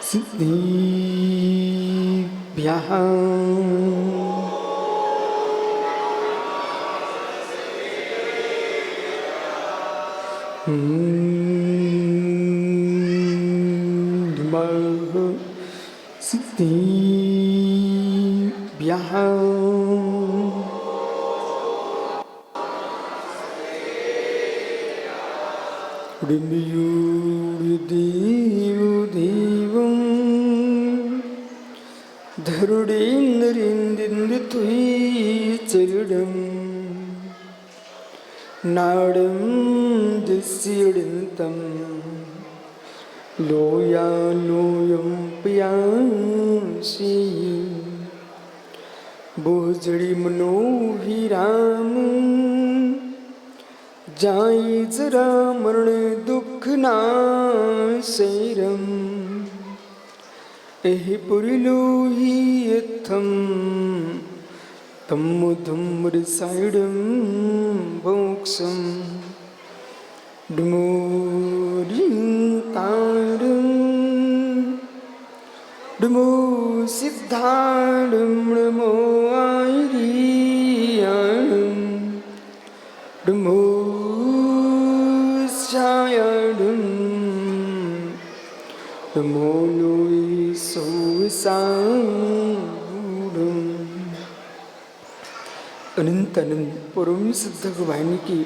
सिद्धिभ्यः सिद्धिभ्यः देवं धरुडेन्द्रेन्द्रिन्दुयिचरणं नाडं दिस्यडन्तं लोयालोयं पयासि भोजड़ी मनोहिराम जाय जरा मरण दुख नाशैरम एहि पुरिलोहि यथम तम्मुधुम्रसाइडम भोक्षम डुमोरिंतारम डुमो सिद्धारम डुमो आयरियाणम डुमो शायडम डुमो लोई सोसाडम। अनंत अनंत परम सिद्ध भगवान की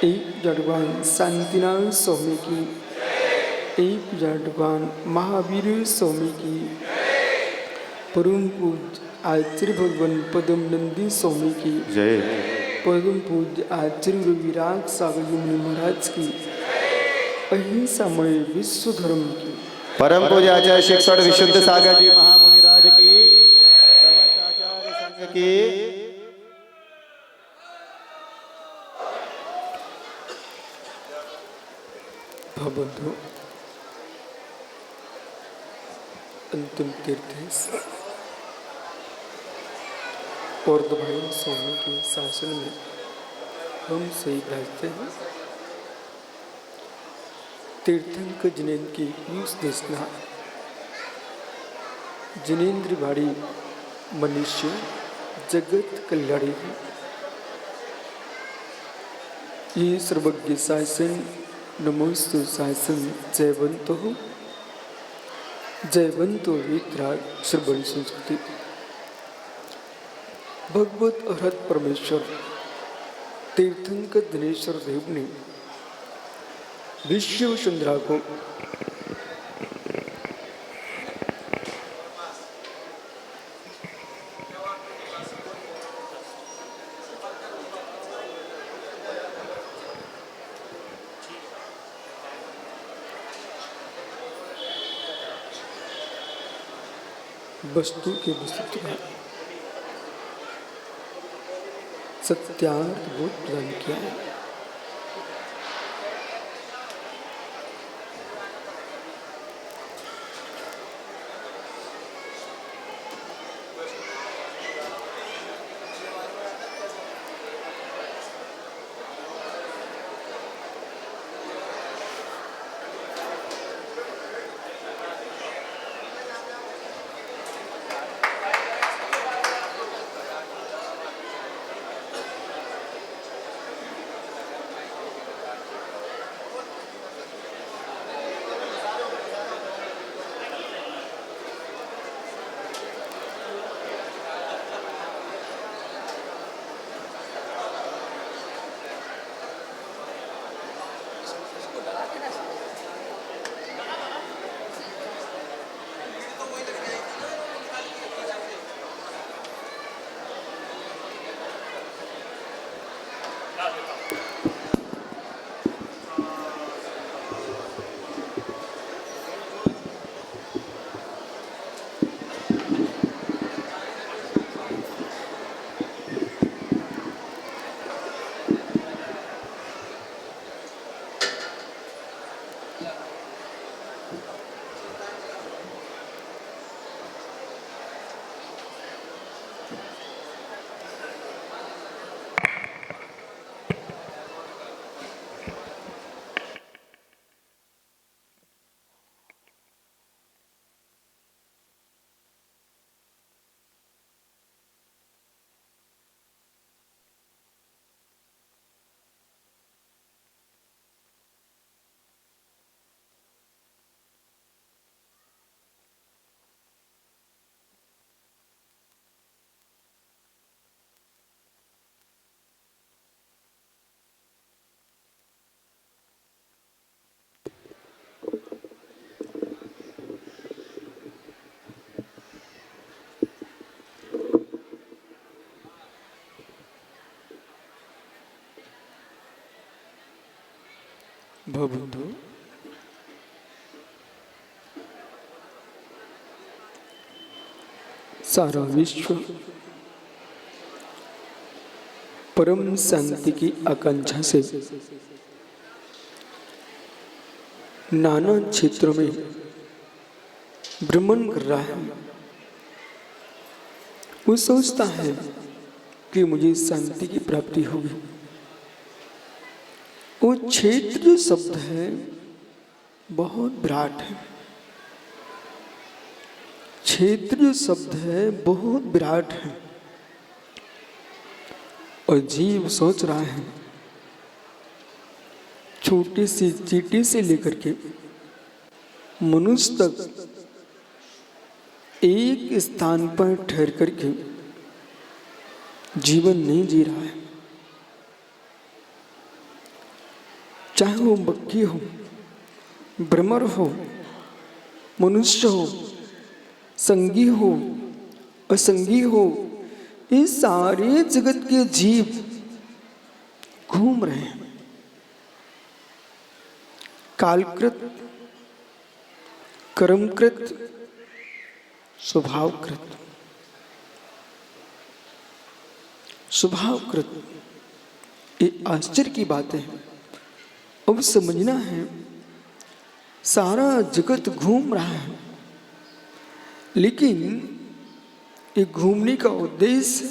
एक जड़वान शांतिनाथ स्वामी की एक जड़वान महावीर स्वामी की परम पूज्य आचार्य भगवान पदम नंदी स्वामी की जय। परम पूज्य आचार्य रविराग सागर मुनि महाराज की अहिंसामय विश्व धर्म की परम पूज्य आचार्य शिक्षण विशुद्ध सागर जी महामुनि राज की समस्त आचार्य संघ की भवन्तु अंतिम तीर्थ और भाई स्वामी के शासन में हम सही रहते हैं। तीर्थंकर जिनेन्द्र की यूस देशना जिनेन्द्र भाड़ी मनुष्य जगत कल्याणी है। ये सर्वज्ञ शासन नमोस्तु शासन जयवंतो वित्राग श्रवण संस्कृति भगवत अरहत परमेश्वर तीर्थंकर दिनेश्वर देव ने विश्व वसुंधरा को वस्तु के वस्तुत्व का सत्यार्थ बोध प्रदान किया है। भवबंधु, सारा विश्व परम शांति की आकांक्षा से नाना क्षेत्रों में भ्रमण कर रहा है। वो सोचता है कि मुझे शांति की प्राप्ति होगी। वो क्षेत्र जो शब्द है बहुत विराट है। क्षेत्र जो शब्द है बहुत विराट है और जीव सोच रहा है छोटी सी चींटी से लेकर के मनुष्य तक एक स्थान पर ठहर करके जीवन नहीं जी रहा है। चाहे वो मक्खी हो, भ्रमर हो, मनुष्य हो, संगी हो, असंगी हो, ये सारे जगत के जीव घूम रहे हैं कालकृत, कर्मकृत, स्वभावकृत। स्वभावकृत ये आश्चर्य की बात है। अब समझना है सारा जगत घूम रहा है, लेकिन ये घूमने का उद्देश्य,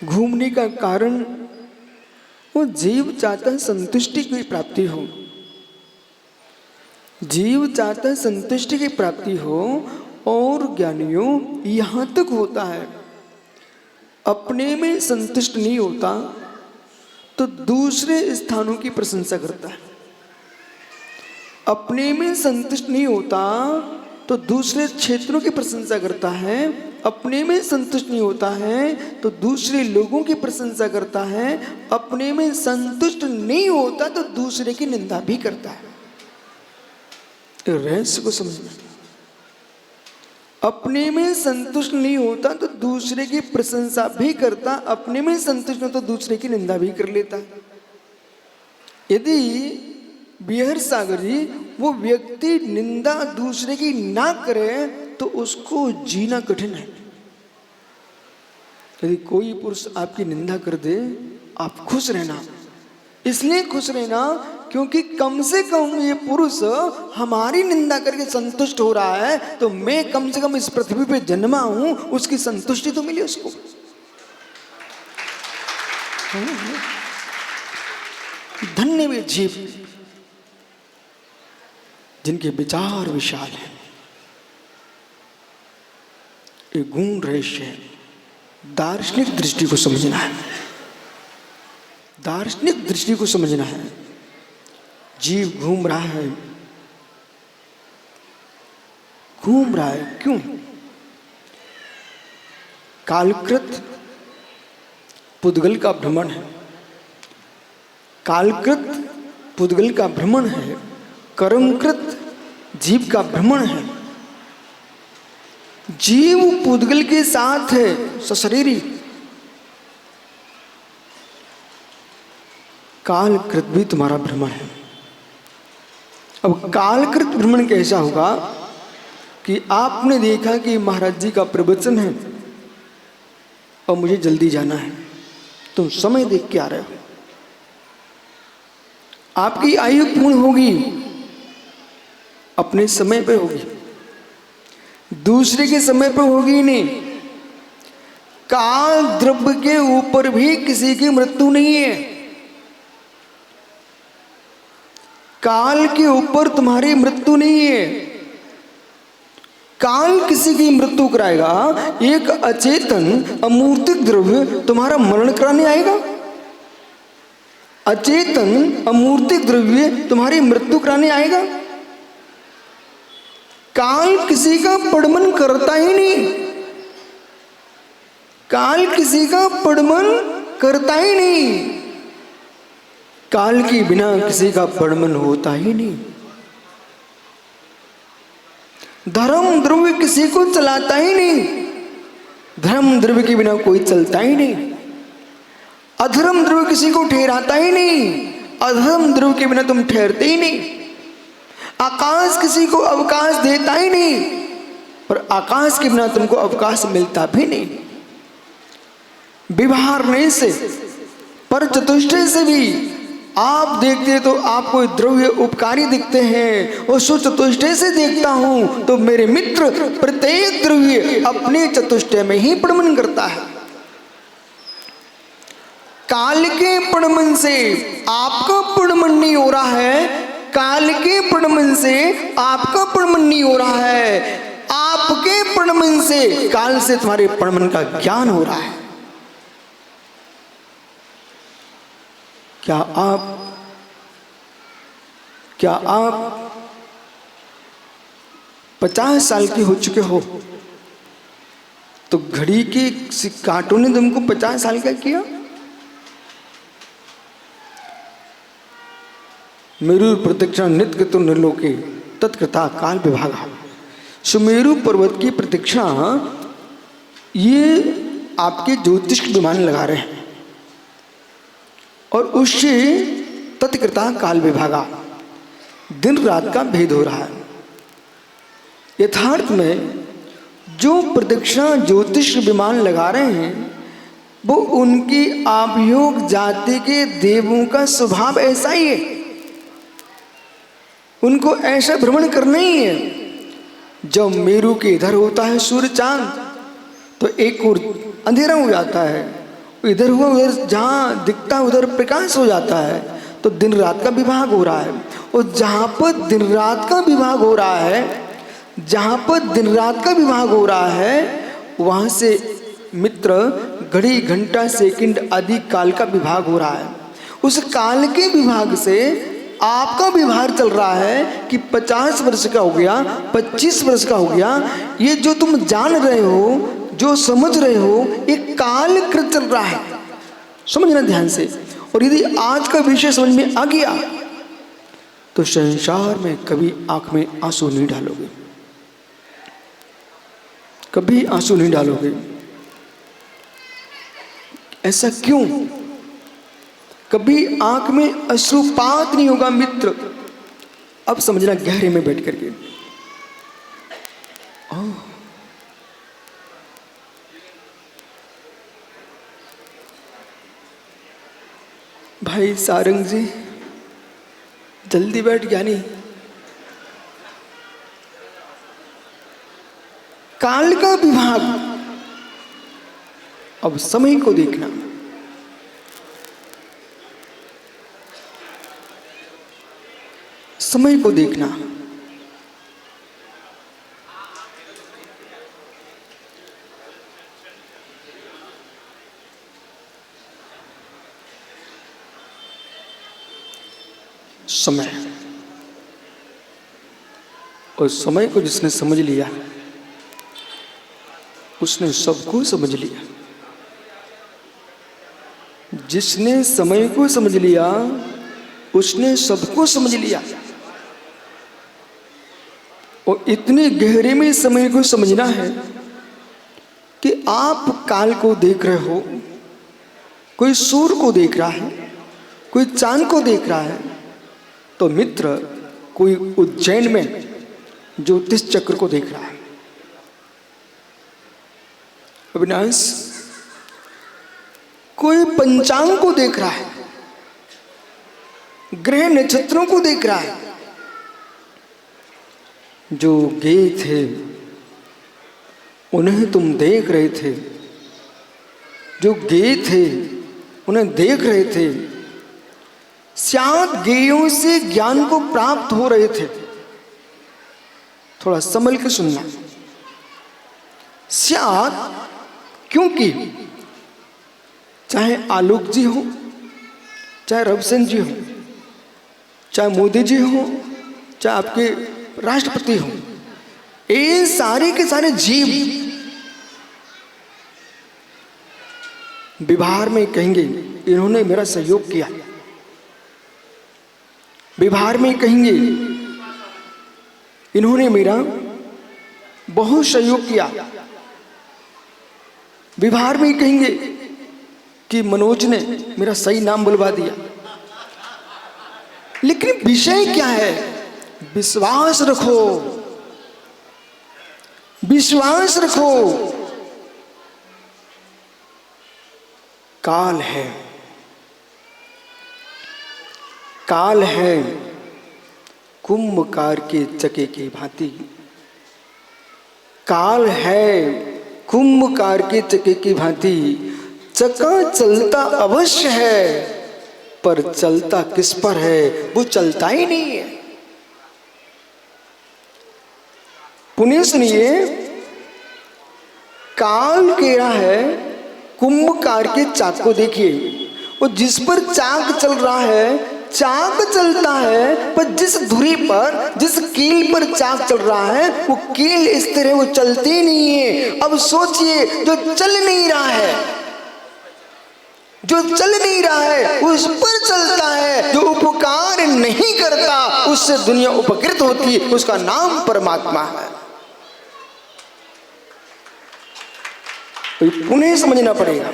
घूमने का कारण, वो जीव चाहता है संतुष्टि की प्राप्ति हो। जीव चाहता है संतुष्टि की प्राप्ति हो और ज्ञानियों यहाँ तक होता है अपने में संतुष्ट नहीं होता तो दूसरे स्थानों की प्रशंसा करता है। अपने में संतुष्ट नहीं होता तो दूसरे क्षेत्रों की प्रशंसा करता है। अपने में संतुष्ट नहीं होता है तो दूसरे लोगों की प्रशंसा करता है। अपने में संतुष्ट नहीं होता तो दूसरे की निंदा भी करता है। रहस्य को समझना। अपने में संतुष्ट नहीं होता तो दूसरे की प्रशंसा भी करता, अपने में संतुष्ट हो तो दूसरे की निंदा भी कर लेता। यदि बिहार सागर जी वो व्यक्ति निंदा दूसरे की ना करे तो उसको जीना कठिन है। यदि कोई पुरुष आपकी निंदा कर दे, आप खुश रहना। इसलिए खुश रहना क्योंकि कम से कम ये पुरुष हमारी निंदा करके संतुष्ट हो रहा है तो मैं कम से कम इस पृथ्वी पे जन्मा हूं, उसकी संतुष्टि तो मिली उसको। धन्य वे जीव जिनके विचार विशाल हैं। एक गुण रहस्य है, दार्शनिक दृष्टि को समझना है। दार्शनिक दृष्टि को समझना है। जीव घूम रहा है, घूम रहा है क्यों? कालकृत पुद्गल का भ्रमण है। कालकृत पुद्गल का भ्रमण है। कर्मकृत जीव का भ्रमण है। जीव पुद्गल के साथ है सशरीरी। कालकृत भी तुम्हारा भ्रमण है। अब कालकृत भ्रमण कैसा होगा कि आपने देखा कि महाराज जी का प्रवचन है और मुझे जल्दी जाना है, तुम समय देख के आ रहे हो। आपकी आयु पूर्ण होगी, अपने समय पे होगी, दूसरे के समय पे होगी नहीं। काल द्रव्य के ऊपर भी किसी की मृत्यु नहीं है। काल के ऊपर तुम्हारी मृत्यु नहीं है। काल किसी की मृत्यु कराएगा। एक अचेतन अमूर्तिक द्रव्य तुम्हारा मरण कराने आएगा। अचेतन अमूर्तिक द्रव्य तुम्हारी मृत्यु कराने आएगा। काल किसी का पड़मन करता ही नहीं। काल किसी का पड़मन करता ही नहीं। काल के बिना किसी का पड़मन होता ही नहीं। धर्म द्रव्य किसी को चलाता ही नहीं। धर्म द्रव्य के बिना कोई चलता ही नहीं। अधर्म ध्रुव किसी को ठहराता ही नहीं, अधर्म ध्रुव के बिना तुम ठहरते ही नहीं। आकाश किसी को अवकाश देता ही नहीं, पर आकाश के बिना तुमको अवकाश मिलता भी नहीं। व्यवहारने से, पर चतुष्टय से भी आप देखते तो आपको द्रव्य उपकारी दिखते हैं, और सो चतुष्टय से देखता हूं तो मेरे मित्र प्रत्येक द्रव्य अपने चतुष्टय में ही प्रमण करता है। काल के प्रमण से आपका प्रमण नहीं हो रहा है, काल के प्रमण से आपका प्रमण नहीं हो रहा है, आपके प्रमण से काल से तुम्हारे प्रमण का ज्ञान हो रहा है। क्या आप 50 साल के हो चुके हो तो घड़ी के कांटों ने तुमको 50 साल का किया? मेरु प्रतीक्षा नित्य तो निर्लोके तत्कृता काल विभागा। सुमेरु पर्वत की प्रतीक्षा ये आपके ज्योतिष विमान लगा रहे हैं, और उससे तत्कृता काल विभागा, दिन रात का भेद हो रहा है। यथार्थ में जो प्रतीक्षा ज्योतिष विमान लगा रहे हैं वो उनकी आभयोग जाति के देवों का स्वभाव ऐसा ही है, उनको ऐसा भ्रमण करना ही है। जब मेरु के इधर होता है सूर्य चांद तो एक और अंधेरा हो जाता है, इधर हुआ उधर जहाँ दिखता है उधर प्रकाश हो जाता है, तो दिन रात का विभाग हो रहा है। और जहाँ पर दिन रात का विभाग हो रहा है, जहाँ पर दिन रात का विभाग हो रहा है, वहाँ से मित्र घड़ी घंटा सेकंड आदि काल का विभाग हो रहा है। उस काल के विभाग से आपका व्यवहार चल रहा है कि 50 वर्ष का हो गया, 25 वर्ष का हो गया। ये जो तुम जान रहे हो, जो समझ रहे हो, ये काल कृत चल रहा है, समझना ध्यान से। और यदि आज का विषय समझ में आ गया तो संसार में कभी आंख में आंसू नहीं डालोगे, कभी आंसू नहीं डालोगे। ऐसा क्यों? कभी आंख में अश्रुपात नहीं होगा मित्र। अब समझना गहरे में बैठ करके। भाई सारंग जी जल्दी बैठ गया नहीं। काल का विभाग, अब समय को देखना। समय को देखना। समय, और समय को जिसने समझ लिया उसने सबको समझ लिया। जिसने समय को समझ लिया उसने सबको समझ लिया। और इतने गहरे में समय को समझना है कि आप काल को देख रहे हो, कोई सूर्य को देख रहा है, कोई चांद को देख रहा है, तो मित्र कोई उज्जैन में ज्योतिष चक्र को देख रहा है। अविनाश कोई पंचांग को देख रहा है, ग्रह नक्षत्रों को देख रहा है। जो गए थे उन्हें तुम देख रहे थे, जो गए थे उन्हें देख रहे थे। शायद गेयों से ज्ञान को प्राप्त हो रहे थे। थोड़ा संभल के सुनना। शायद, क्योंकि चाहे आलोक जी हो, चाहे रविसेन जी हो, चाहे मोदी जी हो, चाहे आपके राष्ट्रपति हो, ये सारे के सारे जीव व्यवहार में कहेंगे इन्होंने मेरा सहयोग किया, व्यवहार में कहेंगे इन्होंने मेरा बहुत सहयोग किया, व्यवहार में कहेंगे कि मनोज ने मेरा सही नाम बुलवा दिया, लेकिन विषय क्या है? विश्वास रखो, विश्वास रखो। काल है, काल है कुंभकार के चके की भांति। काल है कुंभकार के चके की भांति। चक्का चलता अवश्य है, पर चलता किस पर है? वो चलता ही नहीं है। पुण्य सुनिए, काल कह रहा है कुंभकार के चाक को देखिए, और जिस पर चाक चल रहा है, चाक चलता है, पर जिस धुरी पर, जिस कील पर चाक चल रहा है, वो कील इस तरह वो चलती नहीं है। अब सोचिए, जो चल नहीं रहा है, जो चल नहीं रहा है उस पर चलता है। जो उपकार नहीं करता उससे दुनिया उपकृत होती है, उसका नाम परमात्मा है। पुनः समझना पड़ेगा।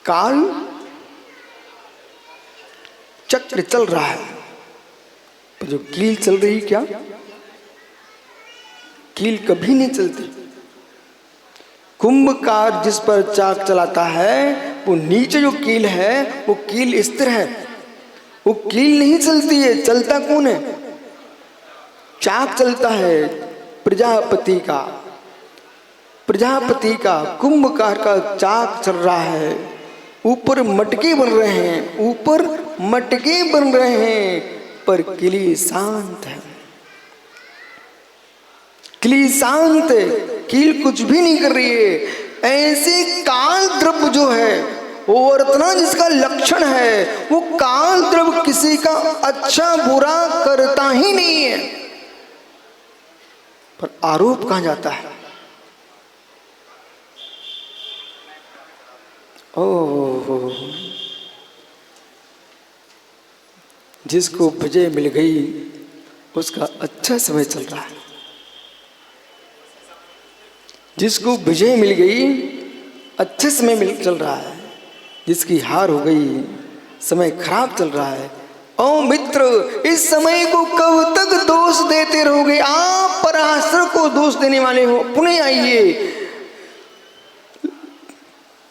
काल चक्र चल रहा है, पर जो कील चल रही, क्या कील कभी नहीं चलती। कुंभकार जिस पर चाक चलाता है, वो नीचे जो कील है वो कील स्थिर है, वो कील नहीं चलती है। चलता कौन है? चाक चलता है प्रजापति का, प्रजापति का। कुंभकार का चाक चल रहा है, ऊपर मटके बन रहे हैं, ऊपर मटके बन रहे हैं, पर किली शांत है। किली शांत है, कील कुछ भी नहीं कर रही है। ऐसे काल द्रव्य जो है, वो वर्तना जिसका लक्षण है, वो काल द्रव्य किसी का अच्छा बुरा करता ही नहीं है। पर आरोप कहां जाता है? ओह, जिसको विजय मिल गई उसका अच्छा समय चल रहा है। जिसको विजय मिल गई अच्छे समय चल रहा है, जिसकी हार हो गई समय खराब चल रहा है। ओ मित्र, इस समय को कब तक दोष देते रहोगे? आप पराशर को दोष देने वाले हो। पुनः आइए,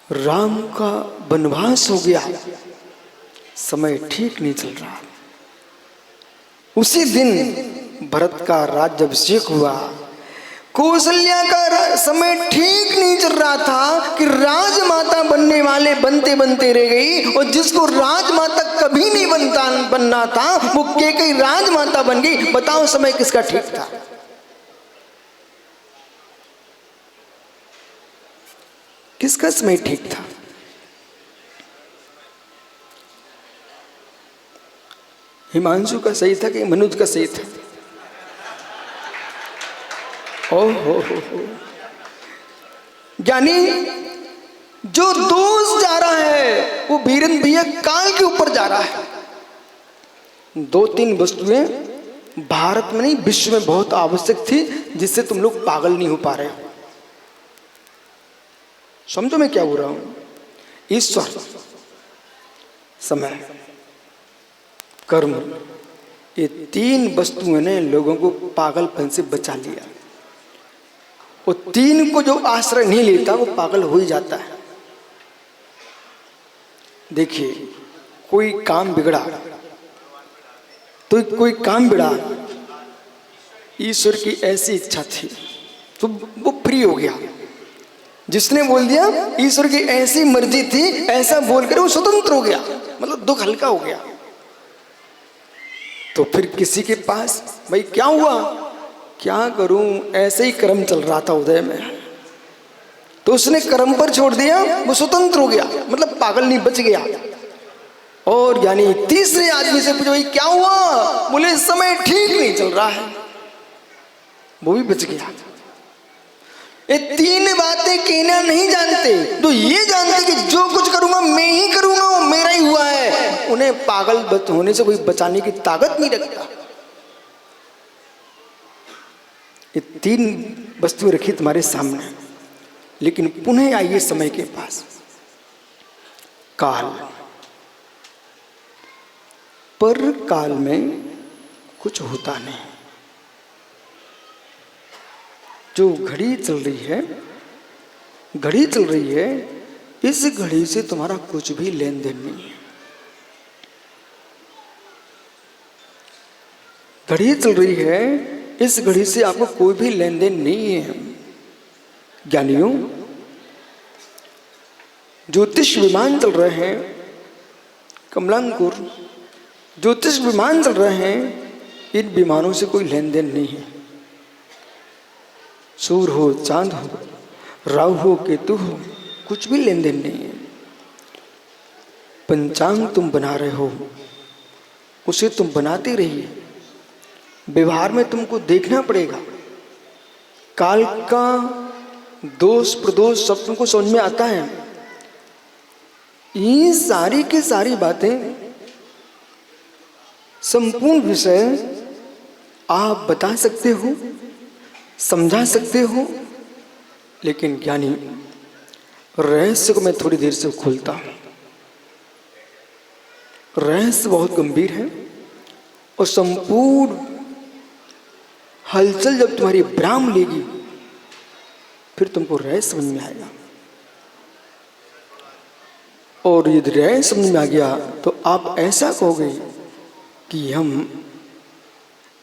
राम का वनवास हो गया, समय ठीक नहीं चल रहा। उसी दिन भरत का राज्याभिषेक हुआ, कौशल्या का समय ठीक नहीं चल रहा था कि राजमाता बनने वाले बनते बनते रह गई, और जिसको राजमाता कभी नहीं बनना था वो कैकेयी राजमाता बन गई। बताओ समय किसका ठीक था? किसका समय ठीक था? हिमांशु का सही था कि मनुज का सही था? ओहो, यानी जो दोष जा रहा है वो वीरेंद्र भैया काल के ऊपर जा रहा है। दो तीन वस्तुएं भारत में नहीं विश्व में बहुत आवश्यक थी, जिससे तुम लोग पागल नहीं हो पा रहे हो। समझो मैं क्या बोल रहा हूं? ईश्वर, समय, कर्म, ये तीन वस्तुएं ने लोगों को पागलपन से बचा लिया। वो तीन को जो आश्रय नहीं लेता वो पागल हो ही जाता है। देखिए, कोई काम बिगड़ा तो कोई काम बिगड़ा, ईश्वर की ऐसी इच्छा थी तो वो फ्री हो गया। जिसने बोल दिया ईश्वर की ऐसी मर्जी थी, ऐसा बोलकर वो स्वतंत्र हो गया, मतलब दुख हल्का हो गया। तो फिर किसी के पास भाई क्या हुआ, क्या करूं, ऐसे ही कर्म चल रहा था उदय में, तो उसने कर्म पर छोड़ दिया, वो स्वतंत्र हो गया, मतलब पागल नहीं, बच गया। और यानी तीसरे आदमी से पूछो भाई क्या हुआ, बोले इस समय ठीक नहीं चल रहा है, वो भी बच गया। ये तीन बातें कहना नहीं जानते, तो ये जानते कि जो कुछ करूंगा मैं ही करूंगा, वो मेरा ही हुआ है, उन्हें पागल होने से कोई बचाने की ताकत नहीं रखता। ये तीन वस्तुएं रखी तुम्हारे सामने, लेकिन पुनः आइए समय के पास। काल, पर काल में कुछ होता नहीं। जो घड़ी चल रही है, घड़ी चल रही है, इस घड़ी से तुम्हारा कुछ भी लेन देन नहीं है। घड़ी चल रही है, इस घड़ी से आपको कोई भी लेन देन नहीं है। ज्ञानियों, ज्योतिष विमान चल रहे हैं, कमलांकुर ज्योतिष विमान चल रहे हैं, इन विमानों से कोई लेन देन नहीं है। सूर्य हो, चांद हो, राहु हो, केतु हो, कुछ भी लेन देन नहीं है। पंचांग तुम बना रहे हो, उसे तुम बनाते रहिए, व्यवहार में तुमको देखना पड़ेगा। काल का दोष प्रदोष सब तुमको समझ में आता है। ये सारी की सारी बातें, संपूर्ण विषय आप बता सकते हो, समझा सकते हो, लेकिन ज्ञानी रहस्य को मैं थोड़ी देर से खोलता हूं। रहस्य बहुत गंभीर है और संपूर्ण हलचल जब तुम्हारी विराम लेगी, फिर तुमको रहस्य समझ में आएगा। और यदि रहस्य समझ में आ गया तो आप ऐसा कहोगे कि हम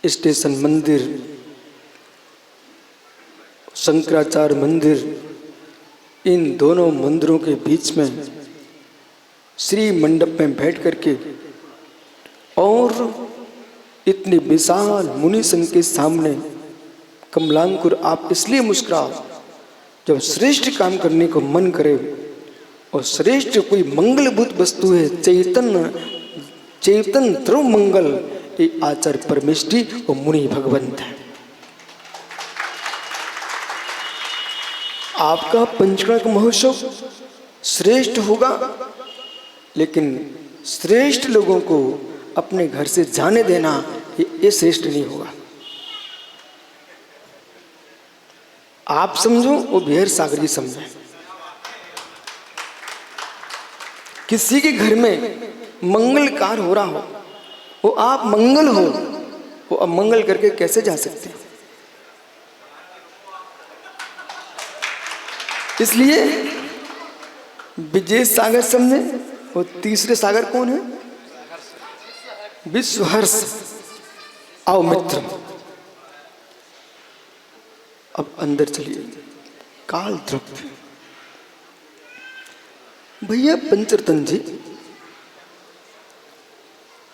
स्टेशन मंदिर, शंकराचार्य मंदिर, इन दोनों मंदिरों के बीच में श्री मंडप में बैठ करके और इतने विशाल मुनि संघ के सामने कमलांकुर आप इसलिए मुस्कुराओ जब श्रेष्ठ काम करने को मन करे और श्रेष्ठ कोई मंगलभूत वस्तु है, चेतन ध्रुव मंगल, ये आचार्य परमेष्ठी और मुनि भगवंत है। आपका पंचकर्म महोत्सव श्रेष्ठ होगा, लेकिन श्रेष्ठ लोगों को अपने घर से जाने देना ये श्रेष्ठ नहीं होगा। आप समझो, वो बिहार सागर जी समझे। किसी के घर में मंगल कार्य हो रहा हो, वो आप मंगल हो, वो अमंगल करके कैसे जा सकते हैं? इसलिए विजय सागर समझे। और तीसरे सागर कौन है? विश्व हर्ष। आओ मित्र, अब अंदर चलिए। काल द्रव्य। भैया पंचरतन जी,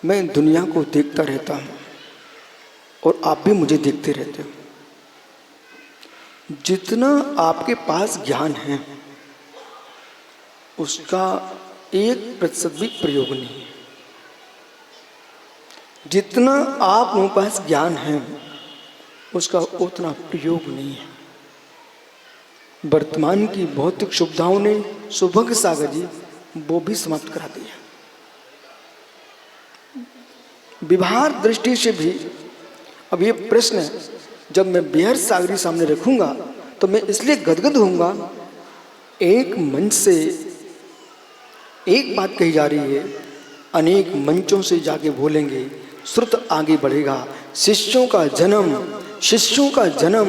मैं दुनिया को देखता रहता हूं और आप भी मुझे देखते रहते हो। जितना आपके पास ज्ञान है उसका 1% भी प्रयोग नहीं है। जितना आप लोगों के पास ज्ञान है उसका उतना प्रयोग नहीं है। वर्तमान की भौतिक सुविधाओं ने सौभाग्य सागर जी वो भी समाप्त करा दिया। व्यवहार दृष्टि से भी अब ये प्रश्न है, जब मैं बिहार सागरी सामने रखूंगा तो मैं इसलिए गदगद होऊंगा। एक मंच से एक बात कही जा रही है, अनेक मंचों से जाके बोलेंगे, श्रुत आगे बढ़ेगा। शिष्यों का जन्म, शिष्यों का जन्म,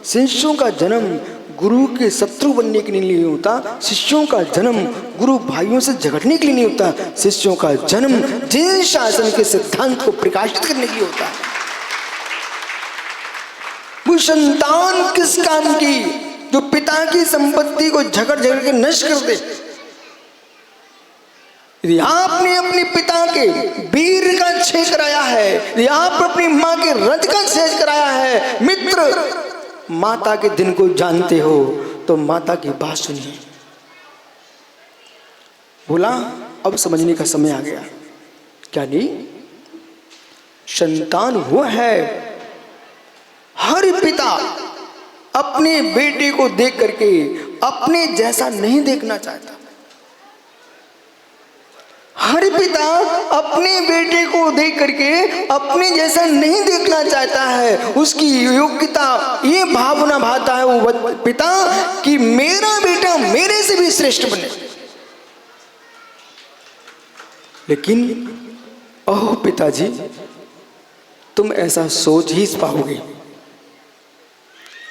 शिष्यों का जन्म गुरु के शत्रु बनने के लिए नहीं होता। शिष्यों का जन्म गुरु भाइयों से झगड़ने के लिए नहीं होता। शिष्यों का जन्म जिन शासन के सिद्धांत को प्रकाशित करने के लिए होता है। वो संतान किस काम की जो पिता की संपत्ति को झगड़ के नष्ट कर दे। यदि आपने अपने पिता के वीर का छेद कराया है, यदि आप अपनी माँ के रथ का छेद कराया है, मित्र माता के दिन को जानते हो तो माता की बात सुनिए। बोला अब समझने का समय आ गया। क्या नहीं, संतान वो है, हर पिता अपने बेटे को देख करके अपने जैसा नहीं देखना चाहता। हर पिता अपने बेटे को देख करके अपने जैसा नहीं देखना चाहता है, उसकी योग्यता ये भावना भाता है वो पिता कि मेरा बेटा मेरे से भी श्रेष्ठ बने। लेकिन ओह पिताजी, तुम ऐसा सोच ही पाओगे?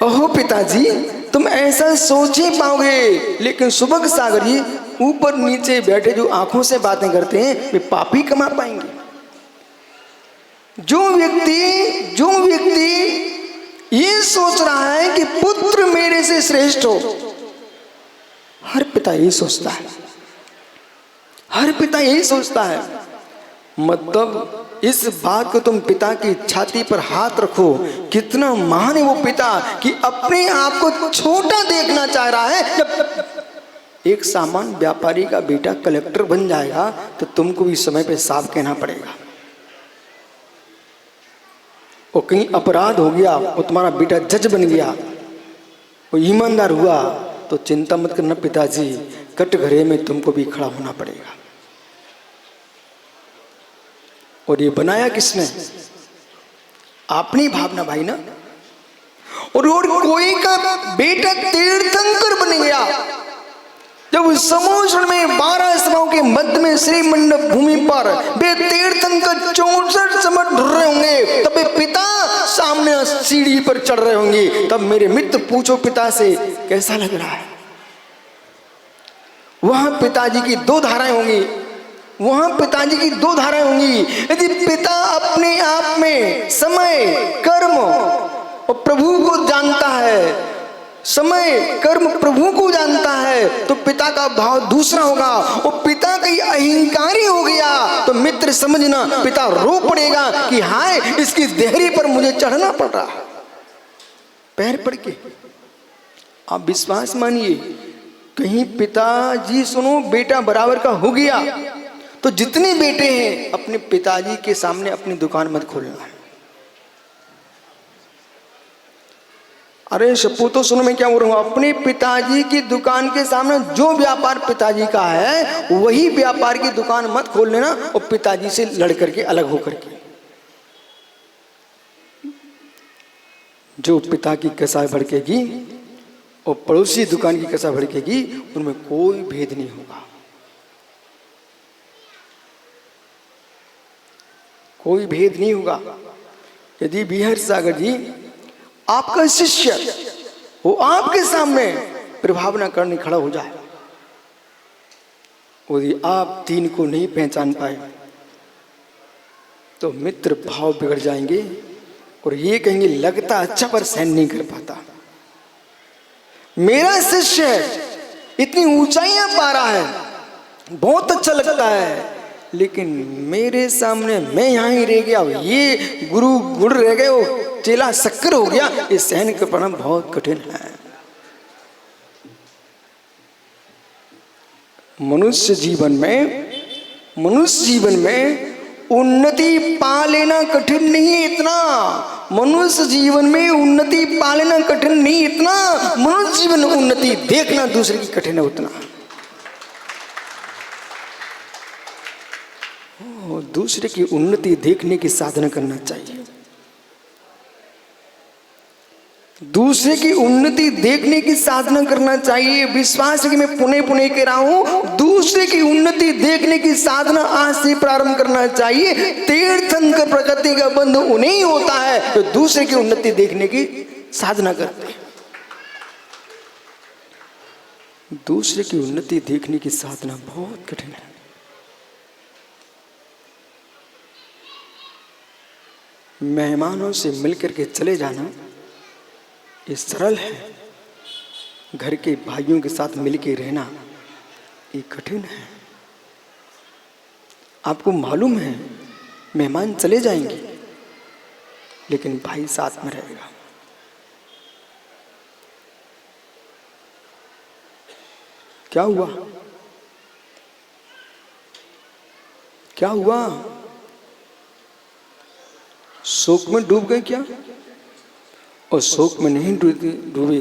ओह पिताजी, तुम ऐसा सोच ही पाओगे? लेकिन सुबह सागर जी ऊपर नीचे बैठे जो आंखों से बातें करते हैं वे पापी कमा पाएंगे। जो व्यक्ति ये सोच रहा है कि पुत्र मेरे से श्रेष्ठ हो, हर पिता यही सोचता है, हर पिता यही सोचता है। मतलब इस बात को तुम पिता की छाती पर हाथ रखो, कितना महान है वो पिता कि अपने आप को छोटा देखना चाह रहा है। जब एक सामान्य व्यापारी का बेटा कलेक्टर बन जाएगा तो तुमको भी समय पे साफ कहना पड़ेगा। वो कहीं अपराध हो गया, वो तुम्हारा बेटा जज बन गया, वो ईमानदार हुआ, तो चिंता मत करना पिताजी, कटघरे में तुमको भी खड़ा होना पड़ेगा। और ये बनाया किसने? अपनी भावना भाई ना। और कोई का बेटा तीर्थंकर बन गया, जब समुद्र में 12 सभाओं के मध्य में श्री मंडप भूमि पर वे तीर्थंकर 64 चमट ढुर रहे होंगे, तब पिता सामने सीढ़ी पर चढ़ रहे होंगे। तब मेरे मित्र पूछो पिता से कैसा लग रहा है? वहां पिताजी की 2 धाराएं होंगी, वहां पिताजी की 2 धाराएं होंगी। यदि पिता अपने आप में समय, कर्म और प्रभु को जानता है, समय, कर्म, प्रभु को जानता है, तो पिता का भाव दूसरा होगा। और पिता कहीं अहंकारी हो गया तो मित्र समझना पिता रो पड़ेगा कि हाय इसकी देहरी पर मुझे चढ़ना पड़ रहा, पैर पड़ के। आप विश्वास मानिए, कहीं पिताजी सुनो बेटा बराबर का हो गया तो जितने बेटे हैं अपने पिताजी के सामने अपनी दुकान मत खोलना। अरे सपूतो सुनो, मैं क्या बोल रहा हूँ, अपने पिताजी की दुकान के सामने जो व्यापार पिताजी का है वही व्यापार की दुकान मत खोल लेना और पिताजी से लड़ करके अलग होकर के। जो पिता की कसाई भड़केगी और पड़ोसी दुकान की कसाई भड़केगी, उनमें कोई भेद नहीं होगा, कोई भेद नहीं होगा। यदि बिहार सागर जी आपका शिष्य वो आपके सामने प्रभावना करने खड़ा हो जाए, यदि आप 3 को नहीं पहचान पाए तो मित्र भाव बिगड़ जाएंगे और ये कहेंगे लगता अच्छा पर सहन नहीं कर पाता। मेरा शिष्य इतनी ऊंचाइयां पा रहा है, बहुत अच्छा लगता है, लेकिन मेरे सामने मैं यहां ही रह गया, ये गुरु गुड़ रह गए, वो चेला शक्कर हो गया, ये सहन कर पाना बहुत कठिन है। मनुष्य जीवन में उन्नति पा लेना कठिन नहीं है इतना। मनुष्य जीवन में उन्नति पा लेना कठिन नहीं इतना, मनुष्य जीवन में उन्नति देखना दूसरे की कठिन है उतना। दूसरे की उन्नति देखने की साधना करना चाहिए, दूसरे की उन्नति देखने की साधना करना चाहिए। विश्वास है कि मैं पुनः पुनः कह रहा हूं, दूसरे की उन्नति देखने की साधना आज से प्रारंभ करना चाहिए। तीर्थंकर प्रकृति का बंध उन्हें ही होता है जो दूसरे की उन्नति देखने की साधना करते हैं। दूसरे की उन्नति देखने की साधना बहुत कठिन है। मेहमानों से मिलकर के चले जाना ये सरल है, घर के भाइयों के साथ मिलके रहना ये कठिन है। आपको मालूम है मेहमान चले जाएंगे लेकिन भाई साथ में रहेगा। क्या हुआ? क्या हुआ? शोक में डूब गए क्या? और शोक में नहीं डूबे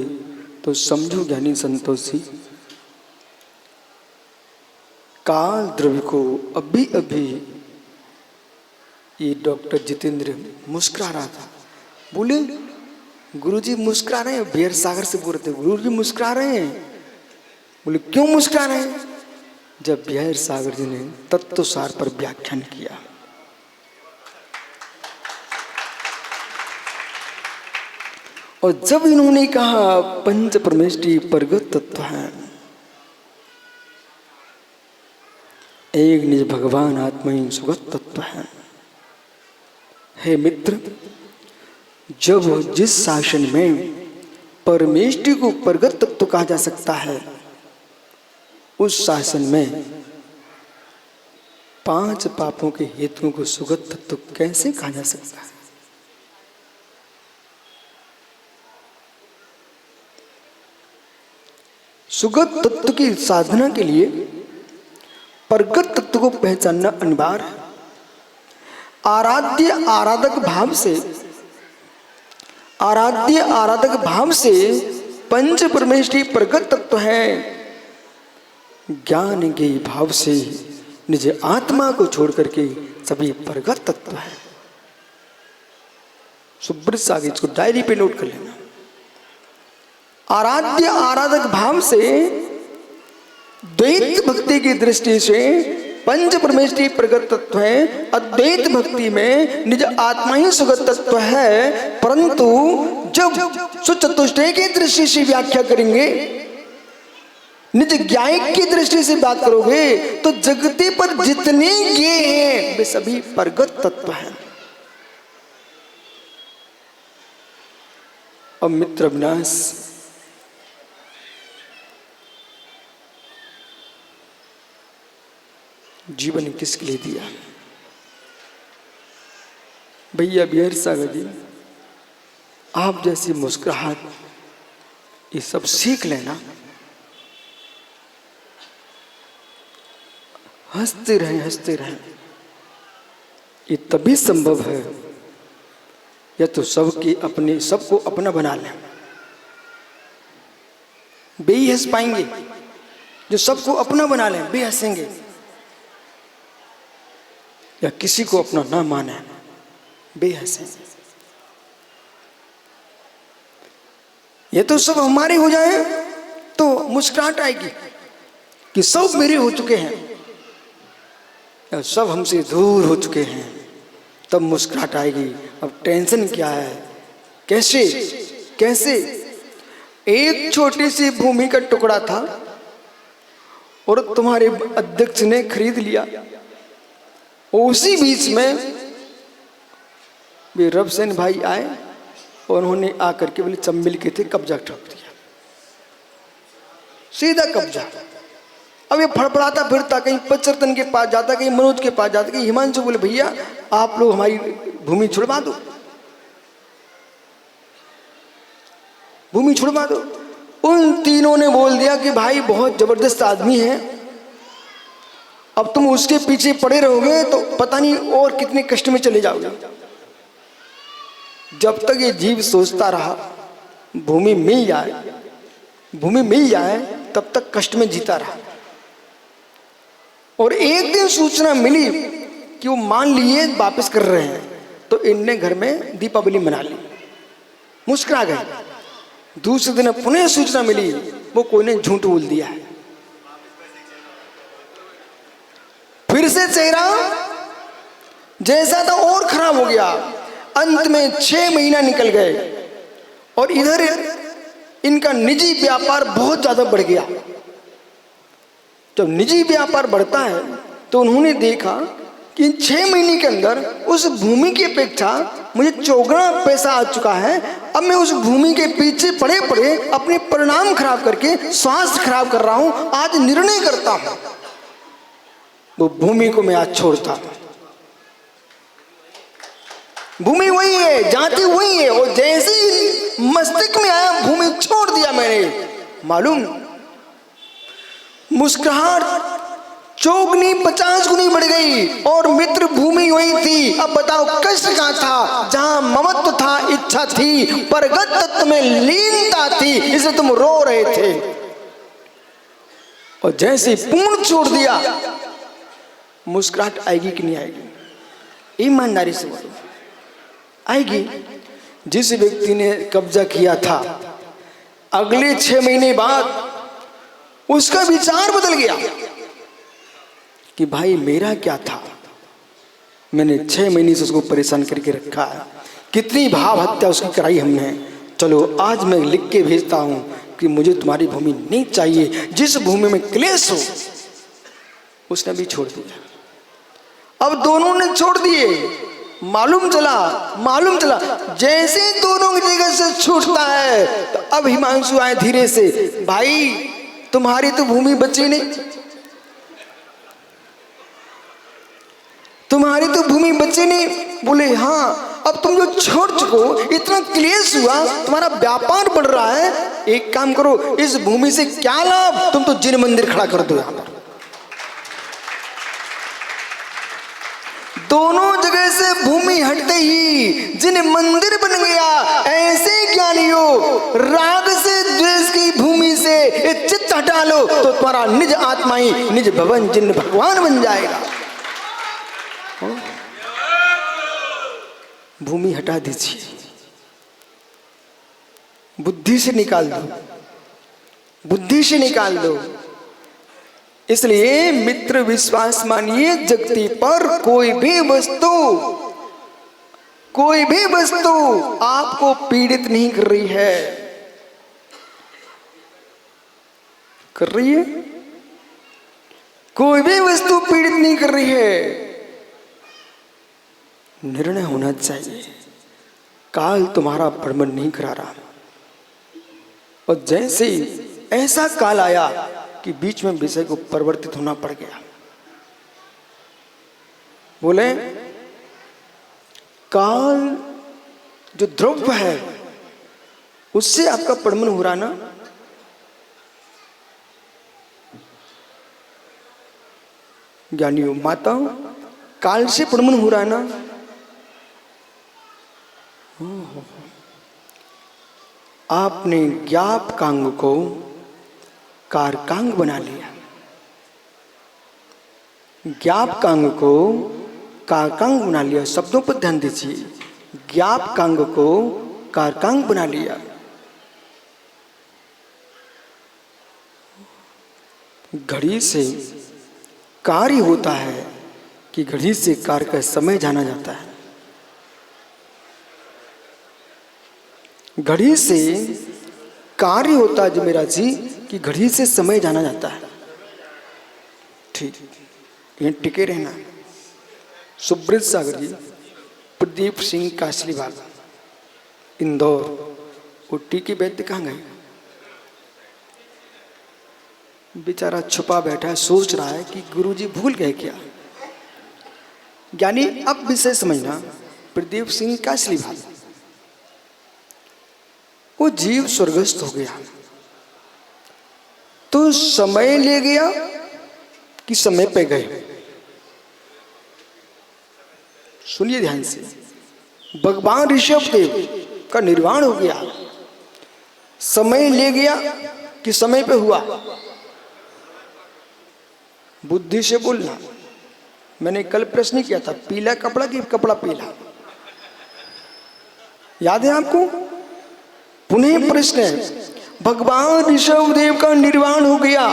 तो समझो ज्ञानी संतोषी, काल द्रव्य को अभी अभी ये डॉक्टर जितेंद्र मुस्कुरा रहा था। बोले गुरुजी मुस्कुरा रहे हैं, बेर सागर से बोल रहे थे, गुरुजी मुस्कुरा रहे हैं। बोले क्यों मुस्कुरा रहे हैं? जब बिहार सागर जी ने तत्व सार पर व्याख्यान किया, और जब इन्होंने कहा पंच परमेष्टि प्रगट तत्व है, एक निज भगवान आत्मा ही सुगत तत्व है। हे मित्र, जब जिस शासन में परमेष्टि को प्रगट तत्व कहा जा सकता है, उस शासन में पांच पापों के हेतुओं को सुगत तत्व कैसे कहा जा सकता है? सुगत तत्व की साधना के लिए प्रगट तत्व को पहचानना अनिवार्य है। आराध्य आराधक भाव से पंच परमेष्टि प्रगट तत्व है। ज्ञान के भाव से निज आत्मा को छोड़ करके सभी प्रगट तत्व है। सुब्रत सागर इसको डायरी पे नोट कर लेना। आराध्य आराधक भाव से द्वैत भक्ति की दृष्टि से पंच परमेष्टि प्रगट तत्व है। अद्वैत भक्ति में निज आत्मा ही सुगत तत्व है। परंतु जब सुचतुष्टय की दृष्टि से व्याख्या करेंगे, निज ज्ञायिक की दृष्टि से बात करोगे, तो जगती पर जितने ये हैं वे सभी प्रगट तत्व हैं। अब मित्र अविनाश, जीवन किसके लिए दिया? भैया बिहार सागर जी, आप जैसी मुस्कुराहट, ये सब सीख लेना। हंसते रहें। ये तभी संभव है या तो सबको अपना बना लें। बे ही हंस पाएंगे। जो सबको अपना बना लें, बे हंसेंगे। या किसी को अपना ना माने, बेहसे। ये तो सब हमारे हो जाए तो मुस्कुराहट आएगी कि सब मेरे हो चुके हैं, या सब हमसे दूर हो चुके हैं, तब मुस्कुराहट आएगी। अब टेंशन क्या है? कैसे एक छोटी सी भूमि का टुकड़ा था और तुम्हारे अध्यक्ष ने खरीद लिया। उसी बीच में वे रबसेन भाई आए और उन्होंने आकर के बोले चंबल के थे, कब्जा ठोक दिया, सीधा कब्जा। अब ये फड़फड़ाता फिरता, कहीं पचरतन के पास जाता, कहीं मनोज के पास जाता, कहीं हिमांशु। बोले भैया आप लोग हमारी भूमि छुड़वा दो, भूमि छुड़वा दो। उन तीनों ने बोल दिया कि भाई बहुत जबरदस्त आदमी है, अब तुम उसके पीछे पड़े रहोगे तो पता नहीं और कितने कष्ट में चले जाओगे। जब तक ये जीव सोचता रहा भूमि मिल जाए, तब तक कष्ट में जीता रहा। और एक दिन सूचना मिली कि वो मान लिए वापस कर रहे हैं, तो इनने घर में दीपावली मना ली, मुस्कुरा गए। दूसरे दिन पुनः सूचना मिली, वो कोई ने झूठ बोल दिया है। फिर से चेहरा जैसा था और खराब हो गया। अंत में 6 महीना निकल गए और इधर इनका निजी व्यापार बहुत ज्यादा बढ़ गया। जब निजी व्यापार बढ़ता है तो उन्होंने देखा कि 6 महीने के अंदर उस भूमि की अपेक्षा मुझे 4 पैसा आ चुका है। अब मैं उस भूमि के पीछे पड़े अपने परिणाम खराब करके स्वास्थ्य खराब कर रहा हूं। आज निर्णय करता हूं वो भूमि को मैं आज छोड़ता हूं। भूमि वही है, जाति वही है, और जैसे ही मस्तिष्क में आया भूमि छोड़ दिया मैंने। मालूम मुस्कुराहट 4 गुनी 50 गुनी बढ़ गई और मित्र भूमि वही थी। अब बताओ कष्ट कहां था? जहां ममत्व था, इच्छा थी, प्रगट तत्व में लीनता थी, इसलिए तुम रो रहे थे। और जैसे पूर्ण छोड़ दिया, मुस्कुराहट आएगी कि नहीं आएगी? ईमानदारी से बोलो, आएगी। जिस व्यक्ति ने कब्जा किया था, अगले 6 महीने बाद उसका विचार बदल गया कि भाई मेरा क्या था, मैंने 6 महीने से उसको परेशान करके रखा है, कितनी भाव हत्या उसकी कराई हमने। चलो आज मैं लिख के भेजता हूं कि मुझे तुम्हारी भूमि नहीं चाहिए, जिस भूमि में क्लेश हो। उसने भी छोड़ दिया। अब दोनों ने छोड़ दिए। मालूम चला जैसे दोनों की जगह से छूटता है तो अब हिमांशु आए धीरे से, भाई तुम्हारी तो भूमि बची नहीं, तुम्हारी तो भूमि बची नहीं। बोले हाँ, अब तुम जो छोड़ चुको, इतना क्लेश हुआ, तुम्हारा व्यापार बढ़ रहा है, एक काम करो, इस भूमि से क्या लाभ, तुम तो जिन मंदिर खड़ा कर दो यहां पर। दोनों जगह से भूमि हटते ही जिन मंदिर बन गया। ऐसे ज्ञानियों, राग से द्वेष की भूमि से चित्त हटा लो तो तुम्हारा निज आत्मा ही निज भवन जिन भगवान बन जाएगा। भूमि हटा दीजिए, बुद्धि से निकाल दो, बुद्धि से निकाल दो। इसलिए मित्र विश्वास मानिए, जगती पर कोई भी वस्तु आपको पीड़ित नहीं कर रही है। कर रही है? कोई भी वस्तु पीड़ित नहीं कर रही है। निर्णय होना चाहिए, काल तुम्हारा भ्रमण नहीं करा रहा। और जैसे ऐसा काल आया कि बीच में विषय को परिवर्तित होना पड़ गया। बोले काल जो द्रव्य है उससे आपका परिणमन हो रहा ना, ज्ञानियों माताओं, काल से परिणमन हो रहा है ना। आपने ज्ञापकांग को कारकांग बना लिया, ज्ञापकांग को कारकांग बना लिया। शब्दों पर ध्यान दीजिए, ज्ञापकांग को कारकांग बना लिया। घड़ी से कार्य होता है कि घड़ी से कार्य का समय जाना जाता है। घड़ी से कार्य होता है मेरा जी कि घड़ी से समय जाना जाता है। ठीक, ये टिके रहना। सुब्रत सागर जी, प्रदीप सिंह कासली बाग, इंदौर, वो टीके वैद्य कहाँ गए? बेचारा छुपा बैठा है, सोच रहा है कि गुरुजी भूल गए क्या। ज्ञानी अब विषय समझना। प्रदीप सिंह कासली बाग, वो जीव स्वर्गस्थ हो गया तो समय ले गया कि समय पे गए? सुनिए ध्यान से। भगवान ऋषभ देव का निर्वाण हो गया, समय ले गया कि समय पे हुआ? बुद्धि से बोलना। मैंने कल प्रश्न किया था, पीला कपड़ा कि कपड़ा पीला, याद है आपको? पुनः प्रश्न है, भगवान ऋषभ देव का निर्वाण हो गया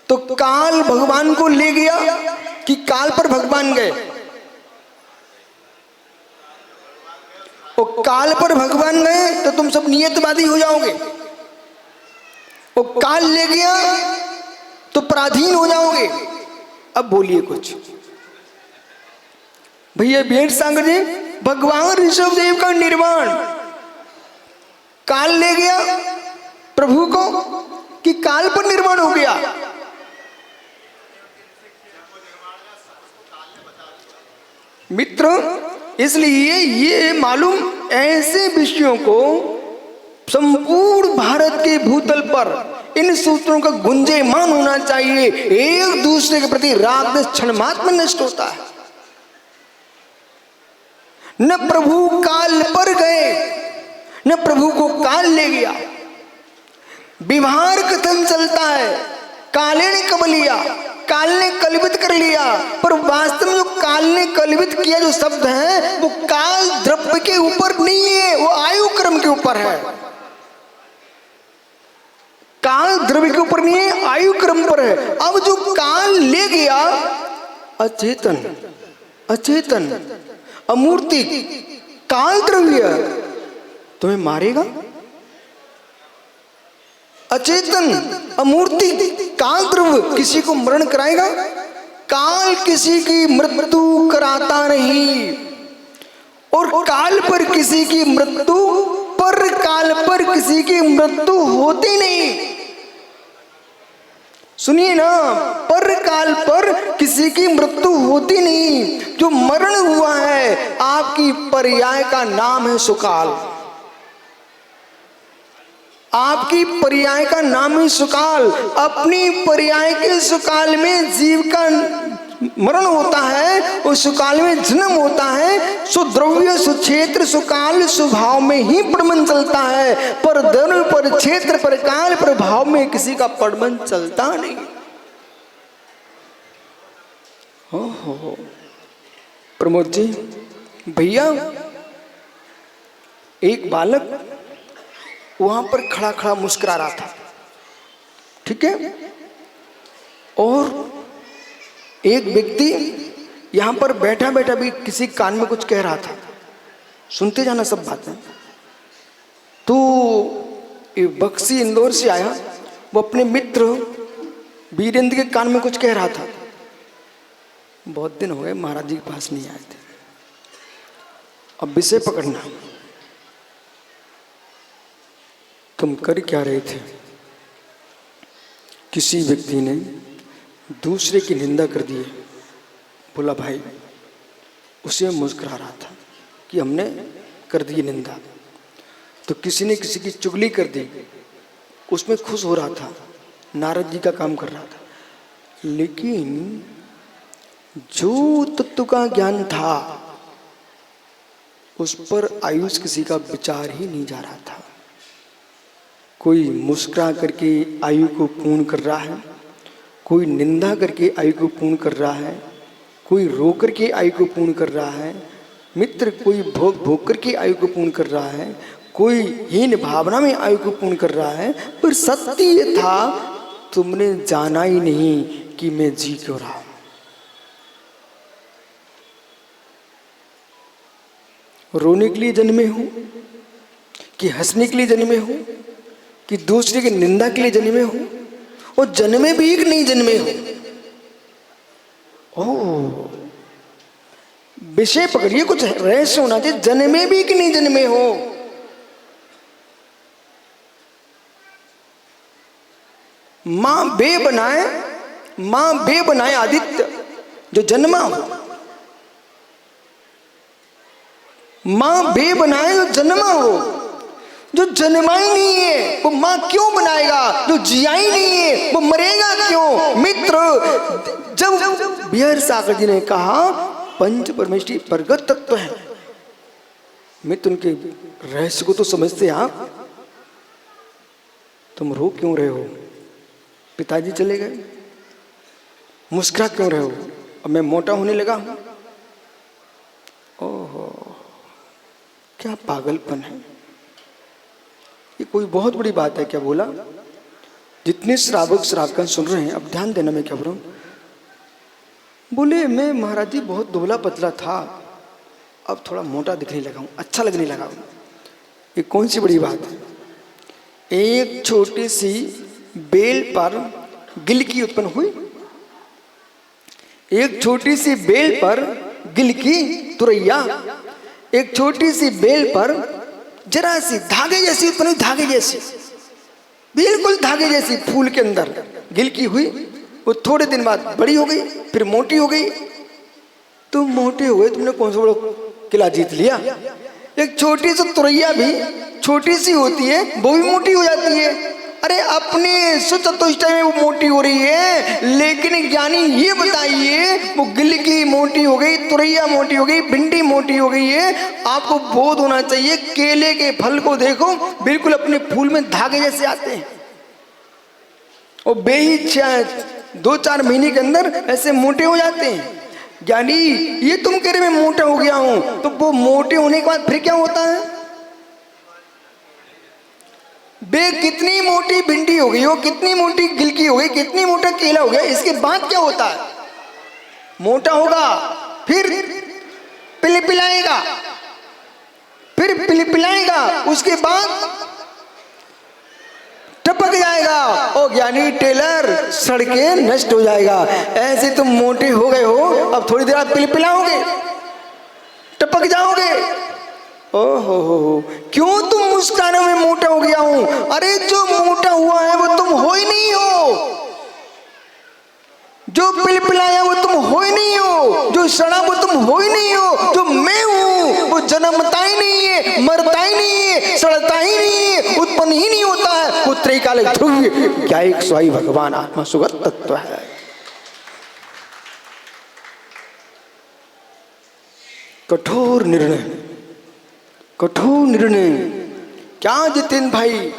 तो काल भगवान को ले गया कि काल पर भगवान गए? और काल पर भगवान गए तो तुम सब नियतवादी हो जाओगे, और काल ले गया तो पराधीन हो जाओगे। अब बोलिए कुछ भैया। भेंट सागर जी, भगवान ऋषभ देव का निर्वाण काल ले गया प्रभु को कि काल पर निर्माण हो गया? मित्र, इसलिए ये मालूम, ऐसे विषयों को संपूर्ण भारत के भूतल पर इन सूत्रों का गुंजेमान होना चाहिए। एक दूसरे के प्रति राग क्षण मात्र में नष्ट होता है। न प्रभु काल पर गए, न प्रभु को काल ले गया। व्यवहार कथन चलता है, काले ने कब लिया, काल ने कल्पित कर लिया, पर वास्तव में जो काल ने कल्पित किया जो शब्द है वो काल द्रव्य के ऊपर नहीं है, वो आयु क्रम के ऊपर है। काल द्रव्य के ऊपर नहीं है, आयु क्रम पर है। अब जो काल ले गया अचेतन, अचेतन अमूर्ति काल द्रव्य तुम्हें मारेगा। अचेतन अमूर्ति काल द्रव्य किसी को मरण कराएगा। काल किसी की मृत्यु कराता नहीं, और काल पर किसी की मृत्यु पर काल पर किसी की मृत्यु होती नहीं। सुनिए ना, पर काल पर किसी की मृत्यु होती नहीं। जो मरण हुआ है आपकी पर्याय का नाम है सुकाल, आपकी पर्याय का नाम है सुकाल। अपनी पर्याय के सुकाल में जीव का मरण होता है, उस सुकाल में जन्म होता है। सुद्रव्य सुक्षेत्र सुकाल स्वभाव में ही प्रबंध चलता है, पर द्रव्य पर क्षेत्र पर काल पर भाव में किसी का प्रबंध चलता नहीं। हो प्रमोद जी भैया, एक बालक वहां पर खड़ा खड़ा मुस्कुरा रहा था, ठीक है, और एक व्यक्ति यहां पर बैठा बैठा भी किसी कान में कुछ कह रहा था। सुनते जाना सब बातें। तो बक्सी इंदौर से आया, वो अपने मित्र वीरेंद्र के कान में कुछ कह रहा था। बहुत दिन हो गए महाराज जी के पास नहीं आए थे, अब विषय पकड़ना। तुम कर क्या रहे थे? किसी व्यक्ति ने दूसरे की निंदा कर दी। बोला भाई, उसे मुस्कुरा रहा था कि हमने कर दी निंदा। तो किसी ने किसी की चुगली कर दी, उसमें खुश हो रहा था, नारद जी का काम कर रहा था। लेकिन जो तत्व का ज्ञान था उस पर आयुष किसी का विचार ही नहीं जा रहा था। कोई मुस्कुरा करके आयु को पूर्ण कर रहा है, कोई निंदा करके आयु को पूर्ण कर रहा है, कोई रो करके आयु को पूर्ण कर रहा है, मित्र कोई भोग भोग करके आयु को पूर्ण कर रहा है, कोई हीन भावना में आयु को पूर्ण कर रहा है। पर सत्य ये था, तुमने जाना ही नहीं कि मैं जी क्यों रहा हूं। रोने के लिए जन्मे हूं कि हंसने के लिए जन्मे हूं कि दूसरे की निंदा के लिए जन्मे हूं, और जन्मे भी कि नहीं जन्मे हो। ओ विषय पकड़िए, कुछ रहस्य होना चाहिए। जन्मे भी कि नहीं जन्मे हो। मां बे बनाए आदित्य जो जन्मा हो, मां बे बनाए जो जन्मा हो। जो जन्मा ही नहीं है वो मां क्यों बनाएगा? जो जिया ही नहीं है वो मरेगा क्यों? मित्र, जब बिहार सागर जी ने कहा पंच परमेष्टि प्रगत तत्व है, मित्र उनके रहस्य को तो समझते आप। तुम रो क्यों रहे हो? पिताजी चले गए, मुस्कुरा क्यों रहे हो? अब मैं मोटा होने लगा हूं। ओहो, क्या पागलपन है ये। कोई बहुत बड़ी बात है क्या बोला? जितने श्रावक श्रावकान सुन रहे हैं, अब ध्यान देना मैं क्या बोल रहा हूं। बोले मैं महाराज जी बहुत दुबला पतला था, अब थोड़ा मोटा दिखने लगा हूं, अच्छा लगने लगा हूं। ये कौन सी बड़ी बात है? एक छोटी सी बेल पर गिलकी उत्पन्न हुई, एक छोटी सी बेल पर गिलकी तुरैया, एक छोटी सी बेल पर जरा सी धागे जैसी उत्पन्न हुई, धागे जैसी, बिल्कुल धागे जैसी फूल के अंदर गिलकी हुई। वो थोड़े दिन बाद बड़ी हो गई, फिर मोटी हो गई। तुम मोटे हुए, तुमने कौन सा बड़ा किला जीत लिया? एक छोटी सी तुरैया भी छोटी सी होती है, वो भी मोटी हो जाती है। अरे अपने सुचतुष्टय में वो मोटी हो रही है, लेकिन ज्ञानी ये बताइए, वो गिलकी मोटी हो गई, तुरैया मोटी हो गई, भिंडी मोटी हो गई है। आपको बोध होना चाहिए, केले के फल को देखो, बिल्कुल अपने फूल में धागे जैसे आते हैं। और बेइच्छा 2-4 महीने के अंदर ऐसे मोटे हो जाते हैं। यानी ये तुम कह रहे मैं मोटा हो गया हूं, तो वो मोटे होने के बाद फिर क्या होता है? बे कितनी मोटी भिंडी हो गई हो, कितनी मोटी गिलकी हो गई, कितनी मोटा केला हो गया, इसके बाद क्या होता है? मोटा होगा, फिर पिलपिलाएगा, फिर पिलपिलाएगा, उसके बाद टपक जाएगा और यानी टेलर सड़ के नष्ट हो जाएगा। ऐसे तुम मोटे हो गए हो, अब थोड़ी देर बाद पिलपिलाओगे, टपक जाओगे। ओहो, क्यों तुम मुस्कानों में मोटा हो गया हूं? अरे जो मोटा हुआ है वो तुम हो ही नहीं हो, जो पिलपिलाया वो तुम हो ही नहीं हो, जो सड़ा वो तुम हो ही नहीं हो। जो मैं हूं वो जन्मता ही नहीं है, मरता ही नहीं है, सड़ता ही नहीं है, उत्पन्न ही नहीं होता है। वो त्रैकालिक ध्रुव क्या एक स्वयं भगवान आत्मा सुगत तत्व है। कठोर निर्णय, कठोर निर्णय। क्या जितेंद्र भाई,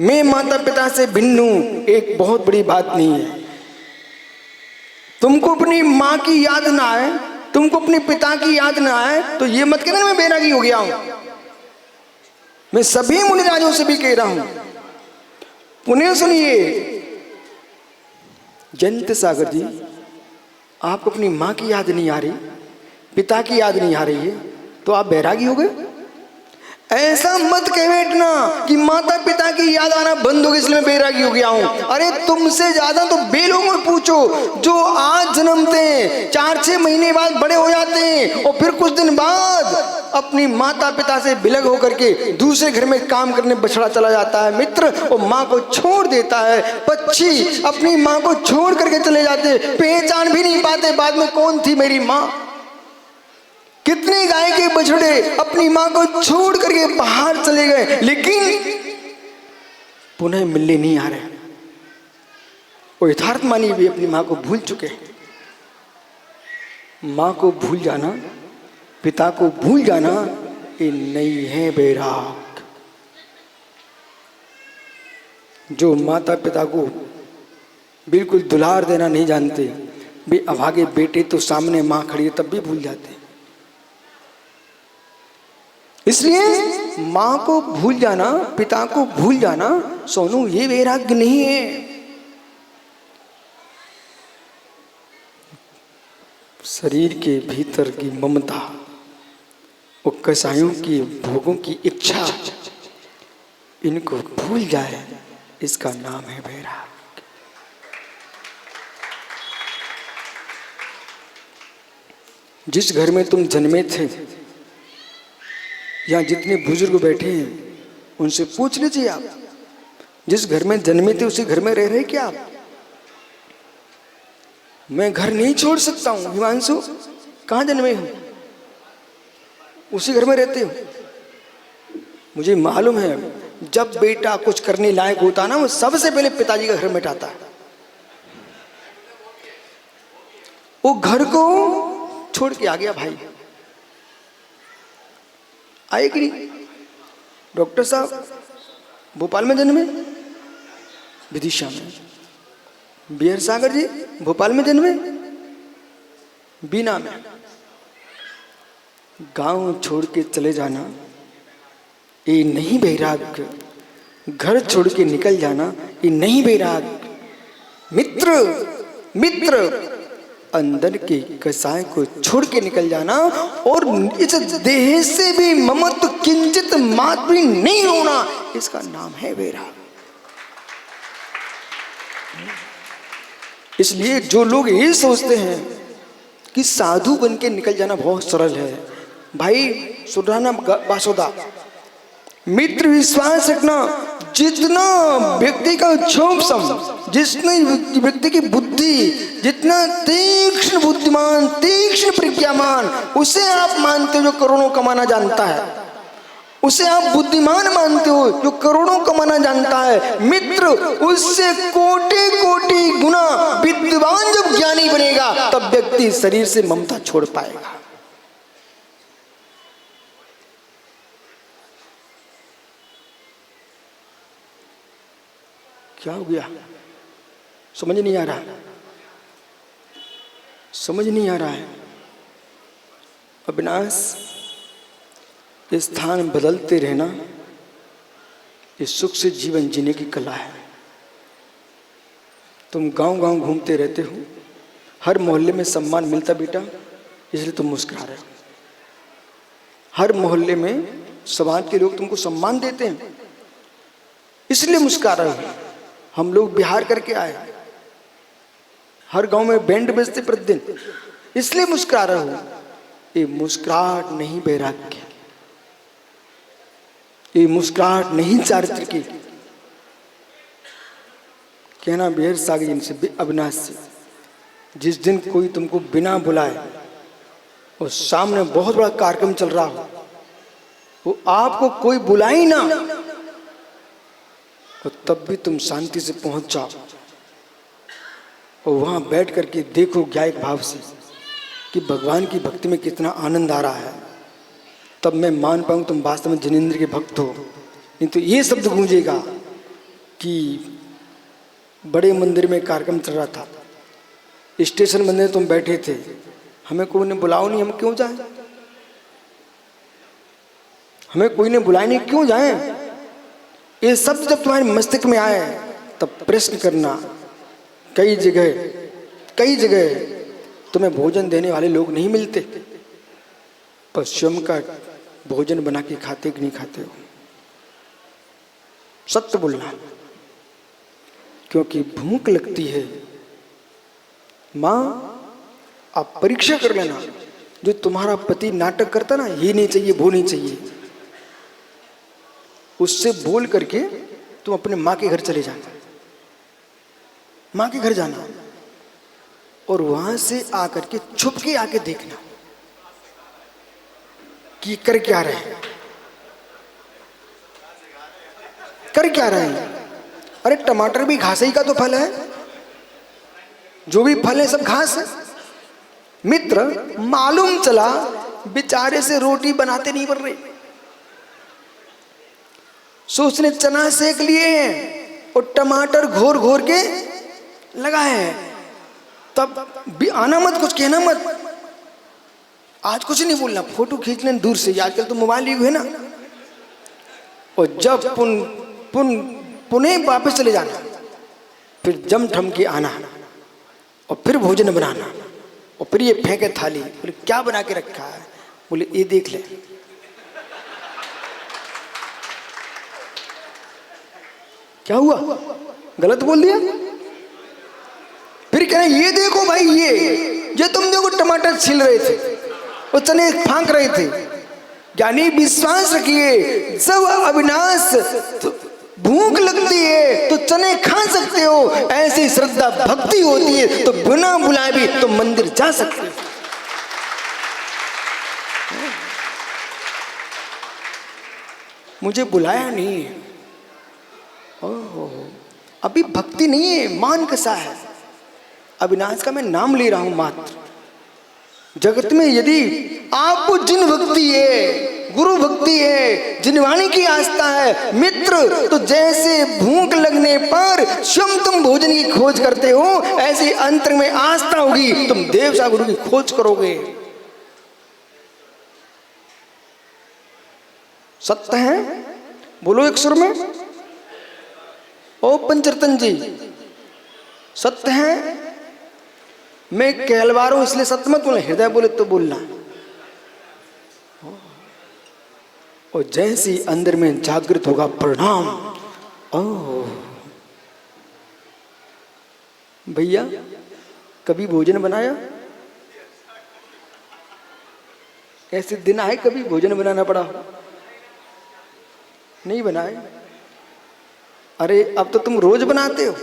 मैं माता पिता से भिन्न हूं, एक बहुत बड़ी बात नहीं है। तुमको अपनी माँ की याद ना आए, तुमको अपने पिता की याद ना आए, तो ये मत कहना मैं बैरागी हो गया हूं। मैं सभी मुनिराजों से भी कह रहा हूं, पुण्य सुनिए। जयंत सागर जी, आपको अपनी माँ की याद नहीं आ रही, पिता की याद नहीं आ रही है, तो आप बैरागी हो गए? ऐसा मत कह बैठना कि माता पिता की याद आना बंद हो गई इसलिए मैं बैरागी हो गया हूं। अरे तुमसे ज्यादा तो बे लोगों को पूछो जो आज जन्मते हैं, 4-6 महीने बाद बड़े हो जाते हैं और फिर कुछ दिन बाद अपनी माता पिता से बिलग होकर के दूसरे घर में काम करने बछड़ा चला जाता है मित्र, और माँ को छोड़ देता है। पक्षी अपनी माँ को छोड़ करके चले जाते, पहचान भी नहीं पाते बाद में कौन थी मेरी माँ। कितने गाय के बछड़े अपनी माँ को छोड़ करके बाहर चले गए, लेकिन पुनः मिलने नहीं आ रहे। वो यथार्थ मानी भी अपनी माँ को भूल चुके। माँ को भूल जाना, पिता को भूल जाना, ये नहीं है बैराग। जो माता पिता को बिल्कुल दुलार देना नहीं जानते, वे अभागे बेटे तो सामने माँ खड़ी है तब भी भूल जाते। इसलिए माँ को भूल जाना, पिता को भूल जाना सोनू, ये वैराग्य नहीं है। शरीर के भीतर की ममता और कसायों की भोगों की इच्छा, इनको भूल जाए, इसका नाम है वैराग्य। जिस घर में तुम जन्मे थे, यहाँ जितने बुजुर्ग बैठे हैं उनसे पूछ लीजिए आप, जिस घर में जन्मे थे उसी घर में रह रहे क्या आप? मैं घर नहीं छोड़ सकता हूँ हिमांशु, कहाँ जन्मे हो उसी घर में रहते हो। मुझे मालूम है जब बेटा कुछ करने लायक होता ना, वो सबसे पहले पिताजी का घर मिटाता है। वो घर को छोड़ के आ गया भाई, आए कि नहीं? डॉक्टर साहब भोपाल में जन्मे, विदिशा में। बिहार सागर जी भोपाल में जन्मे, बीना में। गांव छोड़ के चले जाना ये नहीं वैराग्य, घर छोड़ के निकल जाना ये नहीं वैराग्य। मित्र मित्र अंदर के कसाय को छोड़ के निकल जाना और इस देह से भी ममत्व किंचित मात्र भी नहीं होना, इसका नाम है वैराग्य। इसलिए जो लोग ये सोचते हैं कि साधु बन के निकल जाना बहुत सरल है, भाई सुधाना बासोदा मित्र, विश्वास रखना, जितना व्यक्ति का क्षोभ, जितनी व्यक्ति की बुद्धि, जितना तीक्ष्ण बुद्धिमान, तीक्ष्ण प्रज्ञामान, उसे आप मानते हो जो करोड़ों कमाना जानता है, उसे आप बुद्धिमान मानते हो जो करोड़ों कमाना जानता है। मित्र, उससे कोटि कोटि गुना विद्वान जब ज्ञानी बनेगा तब व्यक्ति शरीर से ममता छोड़ पाएगा। क्या हो गया? समझ नहीं आ रहा, समझ नहीं आ रहा है। अविनाश, स्थान बदलते रहना ये सुख से जीवन जीने की कला है। तुम गांव गांव घूमते रहते हो, हर मोहल्ले में सम्मान मिलता बेटा, इसलिए तुम मुस्कुरा रहे हो। हर मोहल्ले में समाज के लोग तुमको सम्मान देते हैं, इसलिए मुस्कुरा रहे हो। हम लोग बिहार करके आए, हर गांव में बैंड बजते प्रतिदिन, इसलिए मुस्कुरा रहे हो। ये मुस्कुराहट नहीं वैराग्य, ये मुस्कुराहट नहीं चारित्र की। कहना बिहार सागर जी से, अविनाश से, जिस दिन कोई तुमको बिना बुलाए और सामने बहुत बड़ा कार्यक्रम चल रहा हो, वो आपको कोई बुलाए ना, और तब भी तुम शांति से पहुंच जाओ और वहां बैठ करके देखो ज्ञायक भाव से कि भगवान की भक्ति में कितना आनंद आ रहा है, तब मैं मान पाऊँ तुम वास्तव में जिनेंद्र के भक्त हो। नहीं तो ये शब्द गूंजेगा कि बड़े मंदिर में कार्यक्रम चल रहा था, स्टेशन मंदिर तुम बैठे थे, हमें कोई ने बुलाओ नहीं, हम क्यों जाएं? हमें कोई ने बुलाए नहीं, क्यों जाएं? ये शब्द जब तुम्हारे मस्तिष्क में आए तब प्रश्न करना। कई जगह तुम्हें भोजन देने वाले लोग नहीं मिलते, पर स्वयं का भोजन बना के खाते कि नहीं खाते हो? सत्य बोलना, क्योंकि भूख लगती है। माँ, आप परीक्षा कर लेना, जो तुम्हारा पति नाटक करता ना, ये नहीं चाहिए वो नहीं चाहिए, उससे बोल करके तुम अपने माँ के घर चले जाना, माँ के घर जाना, और वहां से आकर के छुप के आके देखना कि कर क्या रहे हैं, कर क्या रहे हैं। अरे टमाटर भी घास ही का तो फल है, जो भी फल है सब घास है। मित्र, मालूम चला बेचारे से रोटी बनाते नहीं बन रही, सो उसने चना सेक लिए हैं और टमाटर घोर घोर के लगाए हैं। तब भी आना मत, कुछ कहना मत, आज कुछ नहीं बोलना, फोटो खींच लेना दूर से, आजकल तो मोबाइल युग है ना। और जब पुनः वापस चले जाना, फिर जम ठम के आना और फिर भोजन बनाना, और फिर ये फेंके थाली, बोले क्या बना के रखा है? बोले ये देख ले। क्या हुआ? गलत बोल दिया? फिर कहना ये देखो भाई, ये तुम देखो टमाटर छील रहे थे और चने फांक रहे थे। यानी विश्वास रखिए, जब अविनाश भूख लगती है तो चने खा सकते हो, ऐसी श्रद्धा भक्ति होती है तो बिना बुलाए भी तो मंदिर जा सकते हो। मुझे बुलाया नहीं, ओहो, अभी भक्ति नहीं है, मान कसा है। अविनाश का मैं नाम ले रहा हूं मात्र। जगत में यदि आपको जिन भक्ति है, गुरु भक्ति है, जिनवाणी की आस्था है मित्र, तो जैसे भूख लगने पर स्वयं तुम भोजन की खोज करते हो, ऐसे अंतर में आस्था होगी, तुम देवसा गुरु की खोज करोगे। सत्य है? बोलो एक सुर में, ओ पंचरतन जी, सत्य है? मैं कहलवा रहा हूं इसलिए सत्य मत बोले, हृदय बोले तो बोलना। और जैसी अंदर में जागृत होगा प्रणाम, ओह भैया कभी भोजन बनाया? ऐसे दिन आए कभी भोजन बनाना पड़ा? नहीं बनाए? अरे अब तो तुम रोज बनाते हो।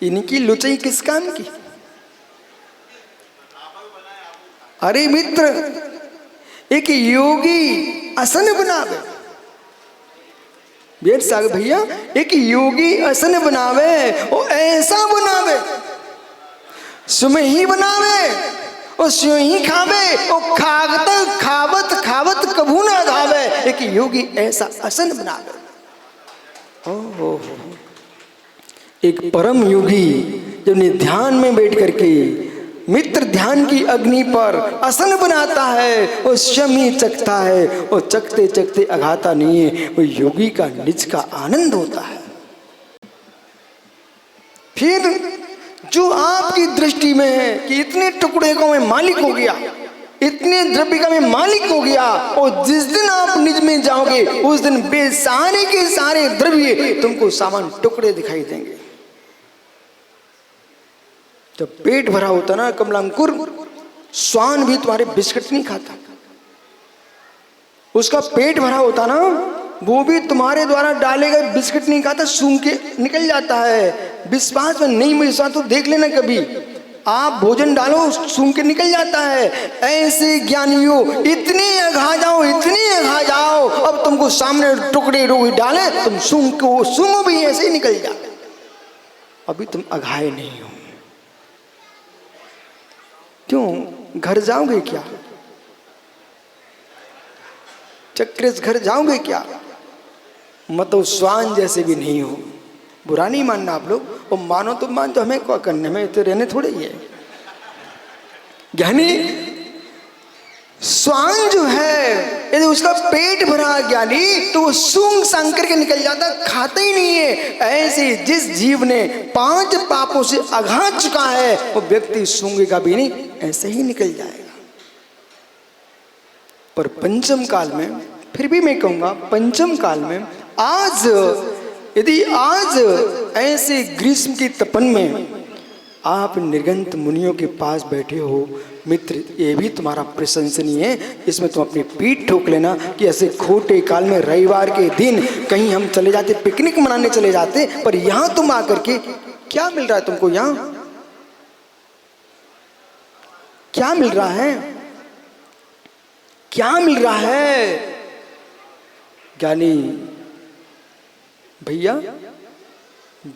इनकी लुचाई किस काम की? अरे मित्र, एक योगी आसन बनावे, बेर साग भैया, एक योगी आसन बनावे और ऐसा बनावे, स्वयं ही बनावे और स्वयं ही खावे, और खावत खावत कभू ना धावे। एक योगी ऐसा आसन बनावे। ओहो, एक परम योगी जब अपने ध्यान में बैठ करके मित्र ध्यान की अग्नि पर आसन बनाता है और स्वयं ही चखता है और चखते चखते अघाता नहीं है, वो योगी का निज का आनंद होता है। फिर जो आपकी दृष्टि में है कि इतने टुकड़े का मैं मालिक हो गया, इतने द्रव्य का मैं मालिक हो गया, और जिस दिन आप निज में जाओगे उस दिन बेसारे के सारे द्रव्य तुमको सामान टुकड़े दिखाई देंगे। जब पेट भरा होता ना कमलांकुर, श्वान भी तुम्हारे बिस्किट नहीं खाता। उसका पेट भरा होता ना, वो भी तुम्हारे द्वारा डाले गए बिस्किट नहीं खाता, सूंघ के निकल जाता है। विश्वास में नहीं विश्वास तो देख लेना कभी, आप भोजन डालो सूंघ के निकल जाता है। ऐसे ज्ञानियों इतने अघा जाओ, इतने अघा जाओ, अब तुमको सामने टुकड़े रोगी डाले तुम सूंघो भी ऐसे ही निकल जाओ। अभी तुम अघाए नहीं हो। क्यों? घर जाओगे क्या? चक्रेश घर जाओगे क्या? मतलब श्वान जैसे भी नहीं हो। बुरा नहीं मानना आप लोग, और मानो तो मान, तो हमें क्या करने में तो रहने थोड़े ही है। ज्ञानी श्वान जो है यदि उसका पेट भरा ज्ञानी तो वो सूंघ सांग करके निकल जाता, खाता ही नहीं है। ऐसे जिस जीव ने 5 पापों से अघा चुका है वो व्यक्ति सूंघेगा भी नहीं, ऐसे ही निकल जाएगा। पर पंचम काल में, फिर भी मैं कहूंगा पंचम काल में, आज यदि आज ऐसे ग्रीष्म की तपन में आप निर्गंत मुनियों के पास बैठे हो मित्र, ये भी तुम्हारा प्रशंसनीय है। इसमें तुम अपनी पीठ ठोक लेना कि ऐसे खोटे काल में रविवार के दिन कहीं हम चले जाते, पिकनिक मनाने चले जाते, पर यहां तुम आकर के क्या मिल रहा है तुमको? यहां क्या मिल रहा है? क्या मिल रहा है? ज्ञानी भैया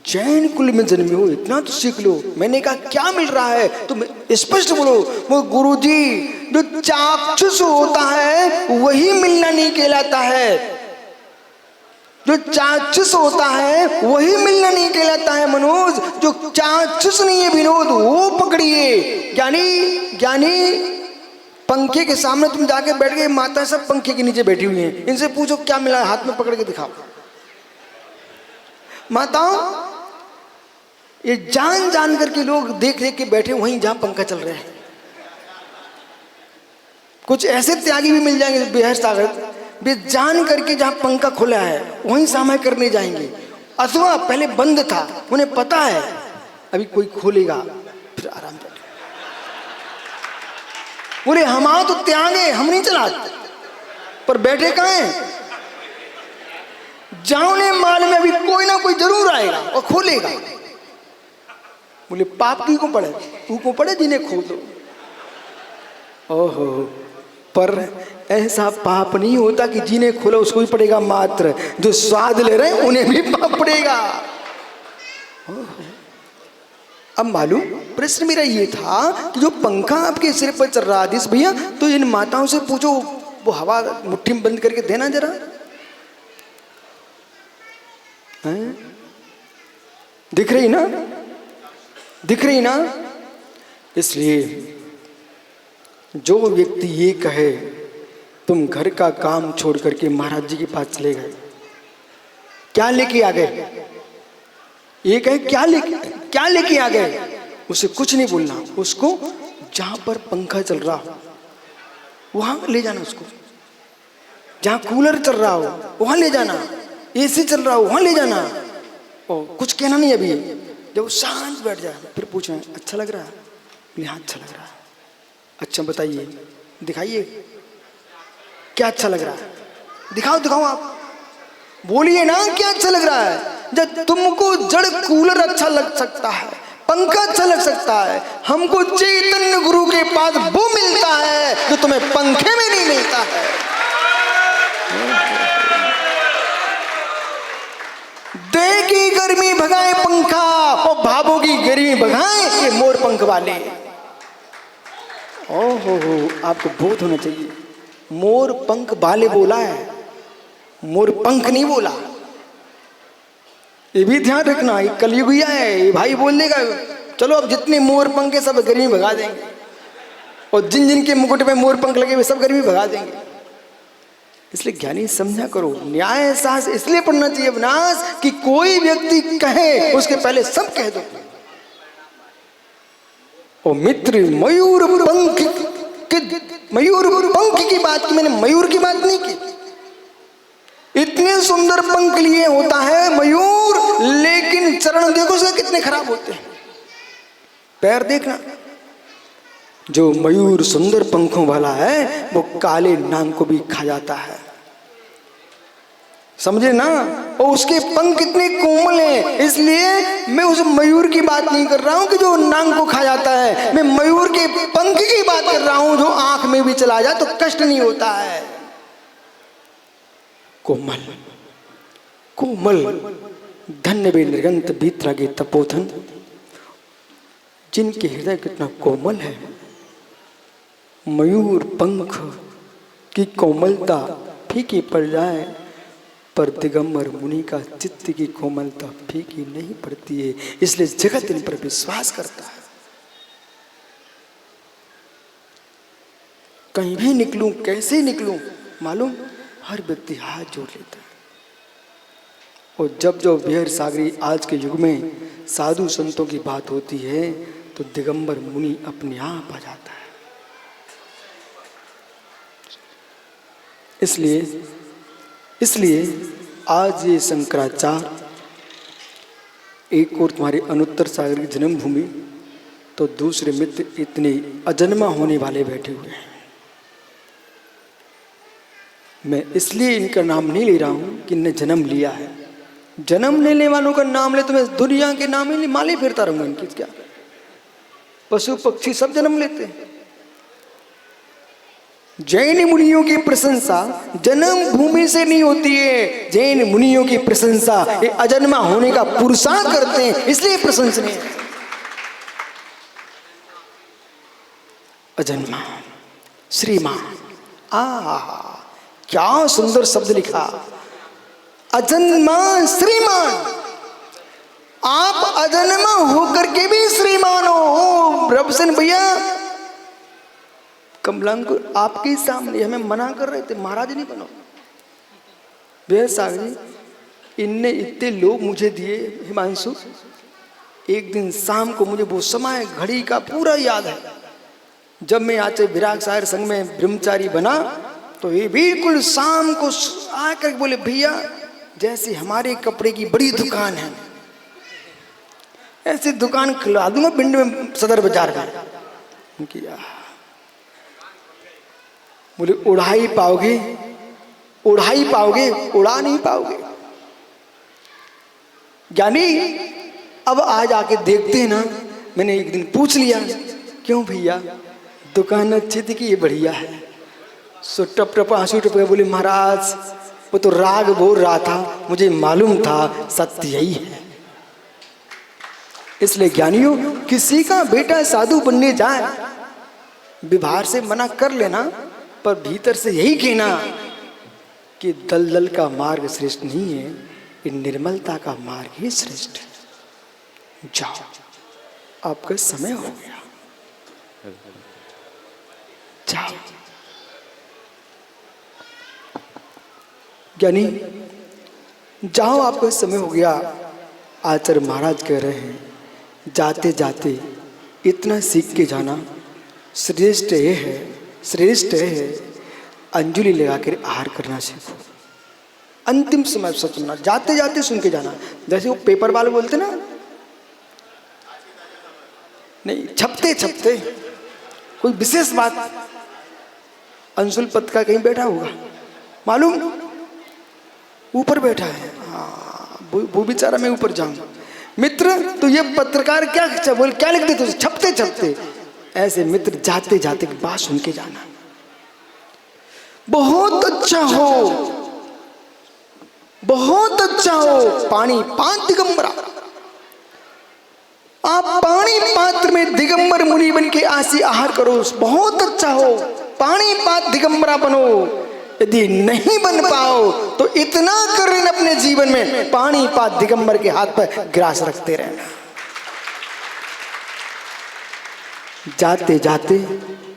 जैन कुल में जन्मे हो, इतना तो सीख लो। मैंने कहा क्या मिल रहा है? तुम स्पष्ट बोलो। वो गुरुजी, जो चाक्षुष होता है वही मिलना नहीं कहलाता है। जो चाक्षुष होता है वही मिलना नहीं कहलाता है मनोज। जो चाक्षुष नहीं है विनोद, वो पकड़िए। ज्ञानी पंखे के सामने तुम जाके बैठ गए, माता सब पंखे के नीचे बैठी हुई हैं, इनसे पूछो क्या मिला है, हाथ में पकड़ के दिखाओ। माताओं, ये जान जान करके लोग देख देख के बैठे वहीं जहां पंखा चल रहा है। कुछ ऐसे त्यागी भी मिल जाएंगे बेहद सागर, वे जान करके जहां पंखा खुला है वहीं समय करने जाएंगे, अथवा पहले बंद था उन्हें पता है अभी कोई खोलेगा, फिर आराम बैठे। बोले हमारा तो त्याग है, हम नहीं चलाते, पर बैठे कहां हैं? जाने माल में अभी कोई ना कोई जरूर आएगा और खोलेगा। बोले पाप की को पड़े, तू को पड़े जिन्हें खोलो। ओहो, पर ऐसा पाप नहीं होता कि जिन्हें खोलो उसको ही पड़ेगा, मात्र जो स्वाद ले रहे हैं उन्हें भी पाप पड़ेगा। अब मालूम, प्रश्न मेरा ये था कि जो पंखा आपके सिर पर चल रहा है भैया, तो इन माताओं से पूछो वो हवा मुट्ठी में बंद करके देना जरा। दिख रही ना? दिख रही ना? इसलिए जो व्यक्ति ये कहे तुम घर का काम छोड़ करके महाराज जी के पास चले गए, क्या लेके आ गए? ये कहे क्या लेके आ गए? उसे कुछ नहीं बोलना, उसको जहां पर पंखा चल रहा हो वहां ले जाना, उसको जहां कूलर चल रहा हो वहां ले जाना, एसी चल रहा हो वहां ले जाना, और कुछ कहना नहीं। अभी जब शांत बैठ जाए फिर पूछना अच्छा लग रहा है? हाँ अच्छा लग रहा है। अच्छा बताइए, दिखाइए क्या अच्छा लग रहा है, दिखाओ आप बोलिए ना क्या अच्छा लग रहा है। जब तुमको जड़ कूलर अच्छा लग सकता है, पंखा अच्छा लग सकता है, हमको चैतन्य गुरु के पास वो मिलता है जो तुम्हें पंखे में नहीं मिलता है। देह की गर्मी भगाए पंखा और भावों की गर्मी भगाए ये मोर पंख वाले। ओहो, आपको बोध होना चाहिए। मोर पंख वाले बोला है, मोर पंख नहीं बोला। ये भी ध्यान रखना, ये कलयुगिया है। ये भाई बोल देगा चलो अब जितने मोर पंख है सब गर्मी भगा देंगे, और जिन जिन के मुकुट पे मोर पंख लगे हुए सब गर्मी भगा देंगे। इसलिए ज्ञानी समझा करो, न्याय साहस इसलिए पढ़ना चाहिए अविनाश कि कोई व्यक्ति कहे उसके पहले सब कह दो। ओ मित्र, मयूर पंख की बात की, मैंने मयूर की बात नहीं की। इतने सुंदर पंख लिए होता है मयूर, लेकिन चरण देखो उसके कितने खराब होते हैं। पैर देखना, जो मयूर सुंदर पंखों वाला है वो काले नाग को भी खा जाता है, समझे ना। और उसके पंख कितने कोमल हैं। इसलिए मैं उस मयूर की बात नहीं कर रहा हूं कि जो नाग को खा जाता है, मैं मयूर के पंख की बात कर रहा हूं जो आंख में भी चला जाए तो कष्ट नहीं होता है। कोमल कोमल धन्य वे निर्गंत भीतरागे तपोधन, जिनके हृदय कितना कोमल है। मयूर पंख की कोमलता फीकी पड़ जाए, पर दिगंबर मुनि का चित्त की कोमलता फीकी नहीं पड़ती है। इसलिए जगत इन पर विश्वास करता है। कहीं भी निकलूं, कैसे निकलूं, मालूम, हर व्यक्ति हाथ जोड़ लेता है। और जब जब बिहार सागरी आज के युग में साधु संतों की बात होती है तो दिगंबर मुनि अपने आप आ जाता है। इसलिए आज ये शंकराचार्य, एक और तुम्हारे अनुत्तर सागर की जन्मभूमि, तो दूसरे मित्र इतने अजन्मा होने वाले बैठे हुए हैं। मैं इसलिए इनका नाम नहीं ले रहा हूं कि इनने जन्म लिया है। जन्म लेने वालों का नाम ले तो मैं दुनिया के नाम ही माले फिरता रहूंगा इनकी। क्या पशु पक्षी सब जन्म लेते हैं। जैन मुनियों की प्रशंसा जन्म भूमि से नहीं होती है। जैन मुनियों की प्रशंसा ये अजन्मा होने का पुरुषार्थ करते हैं, इसलिए प्रशंसनीय है। अजन्मा श्रीमान, क्या सुंदर शब्द लिखा, अजन्मा श्रीमान। आप अजन्मा होकर के भी श्रीमान हो। रबसन भैया कमलांकुर आपके सामने हमें मना कर रहे थे, महाराज नहीं बनो। बेहद सागरी, इनने इतने लोग मुझे दिए हिमांशु। एक दिन शाम को मुझे वो समय घड़ी का पूरा याद है, जब मैं आचे विराग शायर संघ में ब्रह्मचारी बना, तो ये बिल्कुल शाम को आकर बोले भैया जैसे हमारे कपड़े की बड़ी दुकान है ऐसी दुकान खुला दूंगा पिंड में सदर बाजार में। किया बोले उड़ाई पाओगे, उड़ाई पाओगे, उड़ा नहीं पाओगे। ज्ञानी अब आज आके देखते हैं ना। मैंने एक दिन पूछ लिया क्यों भैया, दुकान अच्छी थी कि ये बढ़िया है। सो टप टप आंसू टप गए। बोले महाराज वो तो राग बोल रहा था, मुझे मालूम था सत्य यही है। इसलिए ज्ञानियों, किसी का बेटा साधु बनने जाए व्यवहार से मना कर लेना, पर भीतर से यही कहना कि दलदल का मार्ग श्रेष्ठ नहीं है, ये निर्मलता का मार्ग ही श्रेष्ठ है। जाओ, आपका समय हो गया, जाओ। ज्ञानी जाओ, आपका समय हो गया। आचार्य महाराज कह रहे हैं जाते जाते इतना सीख के जाना, श्रेष्ठ ये है, श्रेष्ठ है अंजलि लगाकर आहार करना सीखो। अंतिम समय सब सुनना, जाते जाते सुन के जाना। जैसे वो पेपर वाले बोलते ना, नहीं छपते छपते कोई विशेष बात, अंशुल पद का कहीं बैठा होगा मालूम, ऊपर बैठा है, हाँ वो बेचारा मैं ऊपर जाऊं। मित्र तो ये पत्रकार क्या बोल क्या लिख देते, छपते छपते। ऐसे मित्र जाते जाते बात सुन के जाना। बहुत अच्छा हो, बहुत अच्छा हो। पानी पात दिगंबरा, आप पानी पात्र में दिगंबर मुनि बन के आसी आहार करो, बहुत अच्छा हो। पानी पात दिगंबरा बनो। यदि नहीं बन पाओ तो इतना कर लेना अपने जीवन में, पानी पात दिगंबर के हाथ पर ग्रास रखते रहना। जाते जाते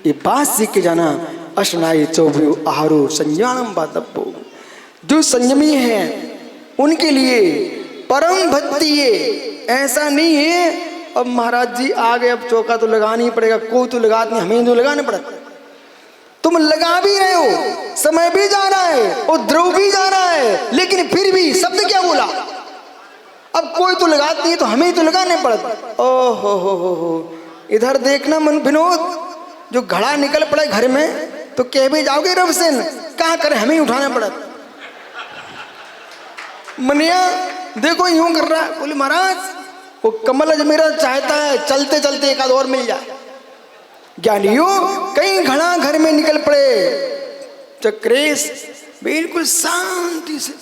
ये बात सीख के जाना, अशनाई चौबो आहारो संयमम बातब्बो। जो संयमी है उनके लिए परम भक्ति है। ऐसा नहीं है अब महाराज जी आ गए, अब चौका तो लगाना ही पड़ेगा, कोई तो लगा नहीं, हमें तो लगाना पड़ा। तुम लगा भी रहे हो, समय भी जा रहा है और द्रव भी जा रहा है, लेकिन फिर भी शब्द क्या बोला, अब कोई तो लगाती है तो हमें ही तो लगाने पड़ता। ओ हो, इधर देखना मन विनोद, जो घड़ा निकल पड़े घर में तो कह भी जाओगे रब से, कहाँ करे, हमें ही उठाना पड़ा। मनिया देखो यूं कर रहा है, बोले महाराज वो कमल मेरा चाहता है चलते चलते एक आध और मिल जाए। ज्ञानियों कई घड़ा घर में निकल पड़े, चक्रेश बिल्कुल शांति से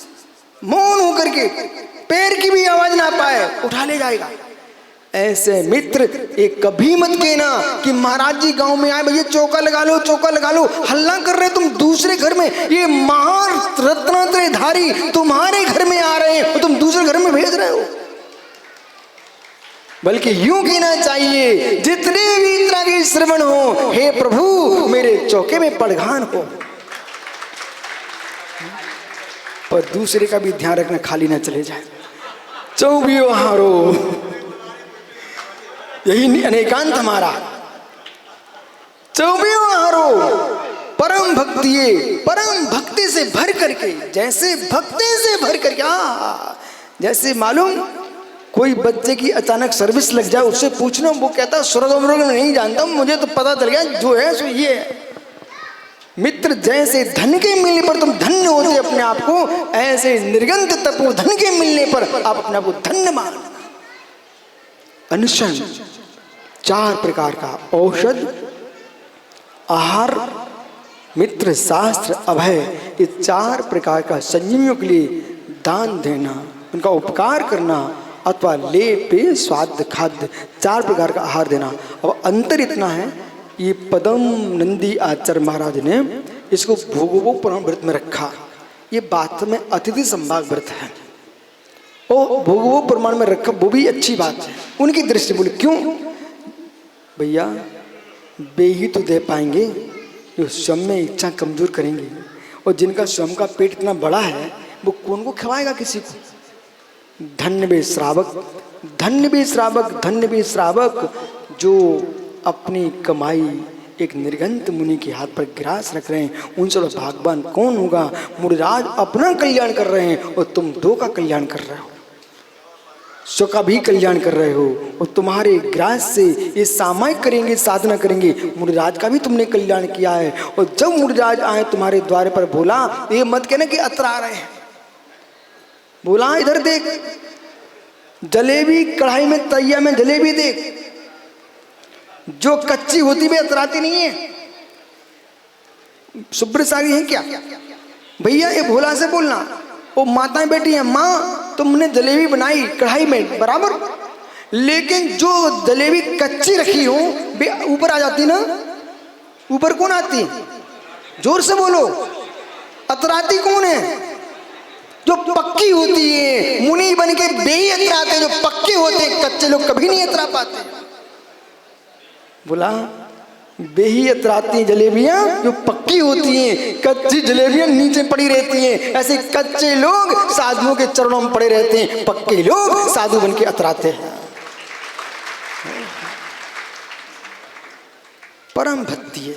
मौन होकर के, पैर की भी आवाज ना पाए, उठा ले जाएगा। ऐसे मित्र एक कभी मत कहना कि महाराज जी गांव में आए, भैया चौका लगा लो, चौका लगा लो, हल्ला कर रहे तुम दूसरे घर में, ये महारत्नत्रयधारी तुम्हारे घर में आ रहे हैं, तुम दूसरे घर में भेज रहे हो। बल्कि यूं कहना चाहिए, जितने भी तरह के श्रवण हो, हे प्रभु मेरे चौके में पड़घान हो। पर दूसरे का भी ध्यान रखना, खाली ना चले जाए। चौबियो हारो, यही अनेकांत हमारा। चौबियो हारो परम भक्ति, परम भक्ति से भर करके, जैसे भक्ति से भर करके, जैसे मालूम कोई बच्चे की अचानक सर्विस लग जाए, उससे पूछना, वो कहता स्वर्ग में नहीं जानता, मुझे तो पता चल गया जो है सो ये है। मित्र जैसे धन के मिलने पर तुम धन्य होते अपने आप को, ऐसे निर्गंत तपो धन के मिलने पर आप अपने आप को धन्य मान। अनुष्ठान 4 प्रकार का, औषध, आहार, मित्र, शास्त्र, अभय, ये 4 प्रकार का संयमियों के लिए दान देना, उनका उपकार करना, अथवा लेपे स्वाद खाद्य, 4 प्रकार का आहार देना। अब अंतर इतना है, ये पदम नंदी आचार्य महाराज ने इसको भोगवो पुराण व्रत में रखा। ये बात में अतिथि संभाग व्रत है, और भोगवो प्रमाण में रखा, वो भी अच्छी बात है उनकी दृष्टि। बोले क्यों भैया, वे ही तो दे पाएंगे जो स्वयं में इच्छा कमजोर करेंगे, और जिनका स्वयं का पेट इतना बड़ा है वो कौन को खिलाएगा किसी को। धन्य वे श्रावक, धन्य वे श्रावक, धन्य वे श्रावक जो अपनी कमाई एक निर्गंत मुनि के हाथ पर ग्रास रख रहे हैं। उनसे भागवान कौन होगा। मुनिराज अपना कल्याण कर रहे हैं और तुम 2 का कल्याण कर रहे हो, स्व का भी कल्याण कर रहे हो, और तुम्हारे ग्रास से ये सामायिक करेंगे, साधना करेंगे, मुनिराज का भी तुमने कल्याण किया है। और जब मुनिराज आए तुम्हारे द्वार पर, बोला ये मत कहना कि अतरा रहे हैं, बोला इधर देख, जलेबी कढ़ाई में, तैया में जलेबी देख, जो कच्ची होती भी अतराती नहीं है। शुभ्र सागी है क्या भैया, ये भोला से बोलना। वो माताएं बैठी हैं, माँ तुमने जलेबी बनाई कढ़ाई में बराबर, लेकिन जो जलेबी कच्ची रखी हो ऊपर आ जाती ना, ऊपर कौन आती, जोर से बोलो, अतराती कौन है, जो पक्की होती है। मुनि बन के बे ही अतराते, जो पक्के होते, कच्चे लोग कभी नहीं अतरा पाते। बोला बे ही अतराती जलेबियां जो पक्की होती हैं, कच्ची जलेबियां नीचे पड़ी रहती हैं। ऐसे कच्चे लोग साधुओं के चरणों में पड़े रहते हैं, पक्के लोग साधु बन के अतराते हैं। परम भक्ति है,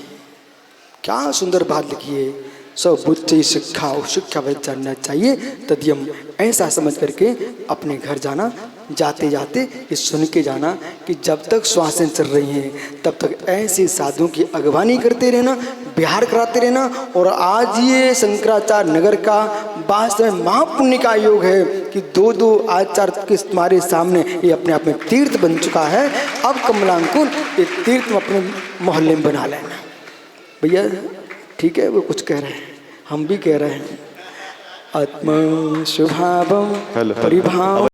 क्या सुंदर बात लिखी है। सब बुच्चे शिक्षा और शिक्षा वह जानना चाहिए तदियम, ऐसा समझ करके अपने घर जाना। जाते जाते ये सुन के जाना कि जब तक श्वासें चल रही हैं तब तक ऐसे साधुओं की अगवानी करते रहना, बिहार कराते रहना। और आज ये शंकराचार्य नगर का वास्तव में महापुण्य का योग है कि 2-2 आचार्य के तुम्हारे सामने ये अपने आप में तीर्थ बन चुका है। अब कमलांकुर ये तीर्थ अपने मोहल्ले में बना लेना। भैया ठीक है, वो कुछ कह रहे हैं, हम भी कह रहे हैं। आत्मा स्वभावम परिभाव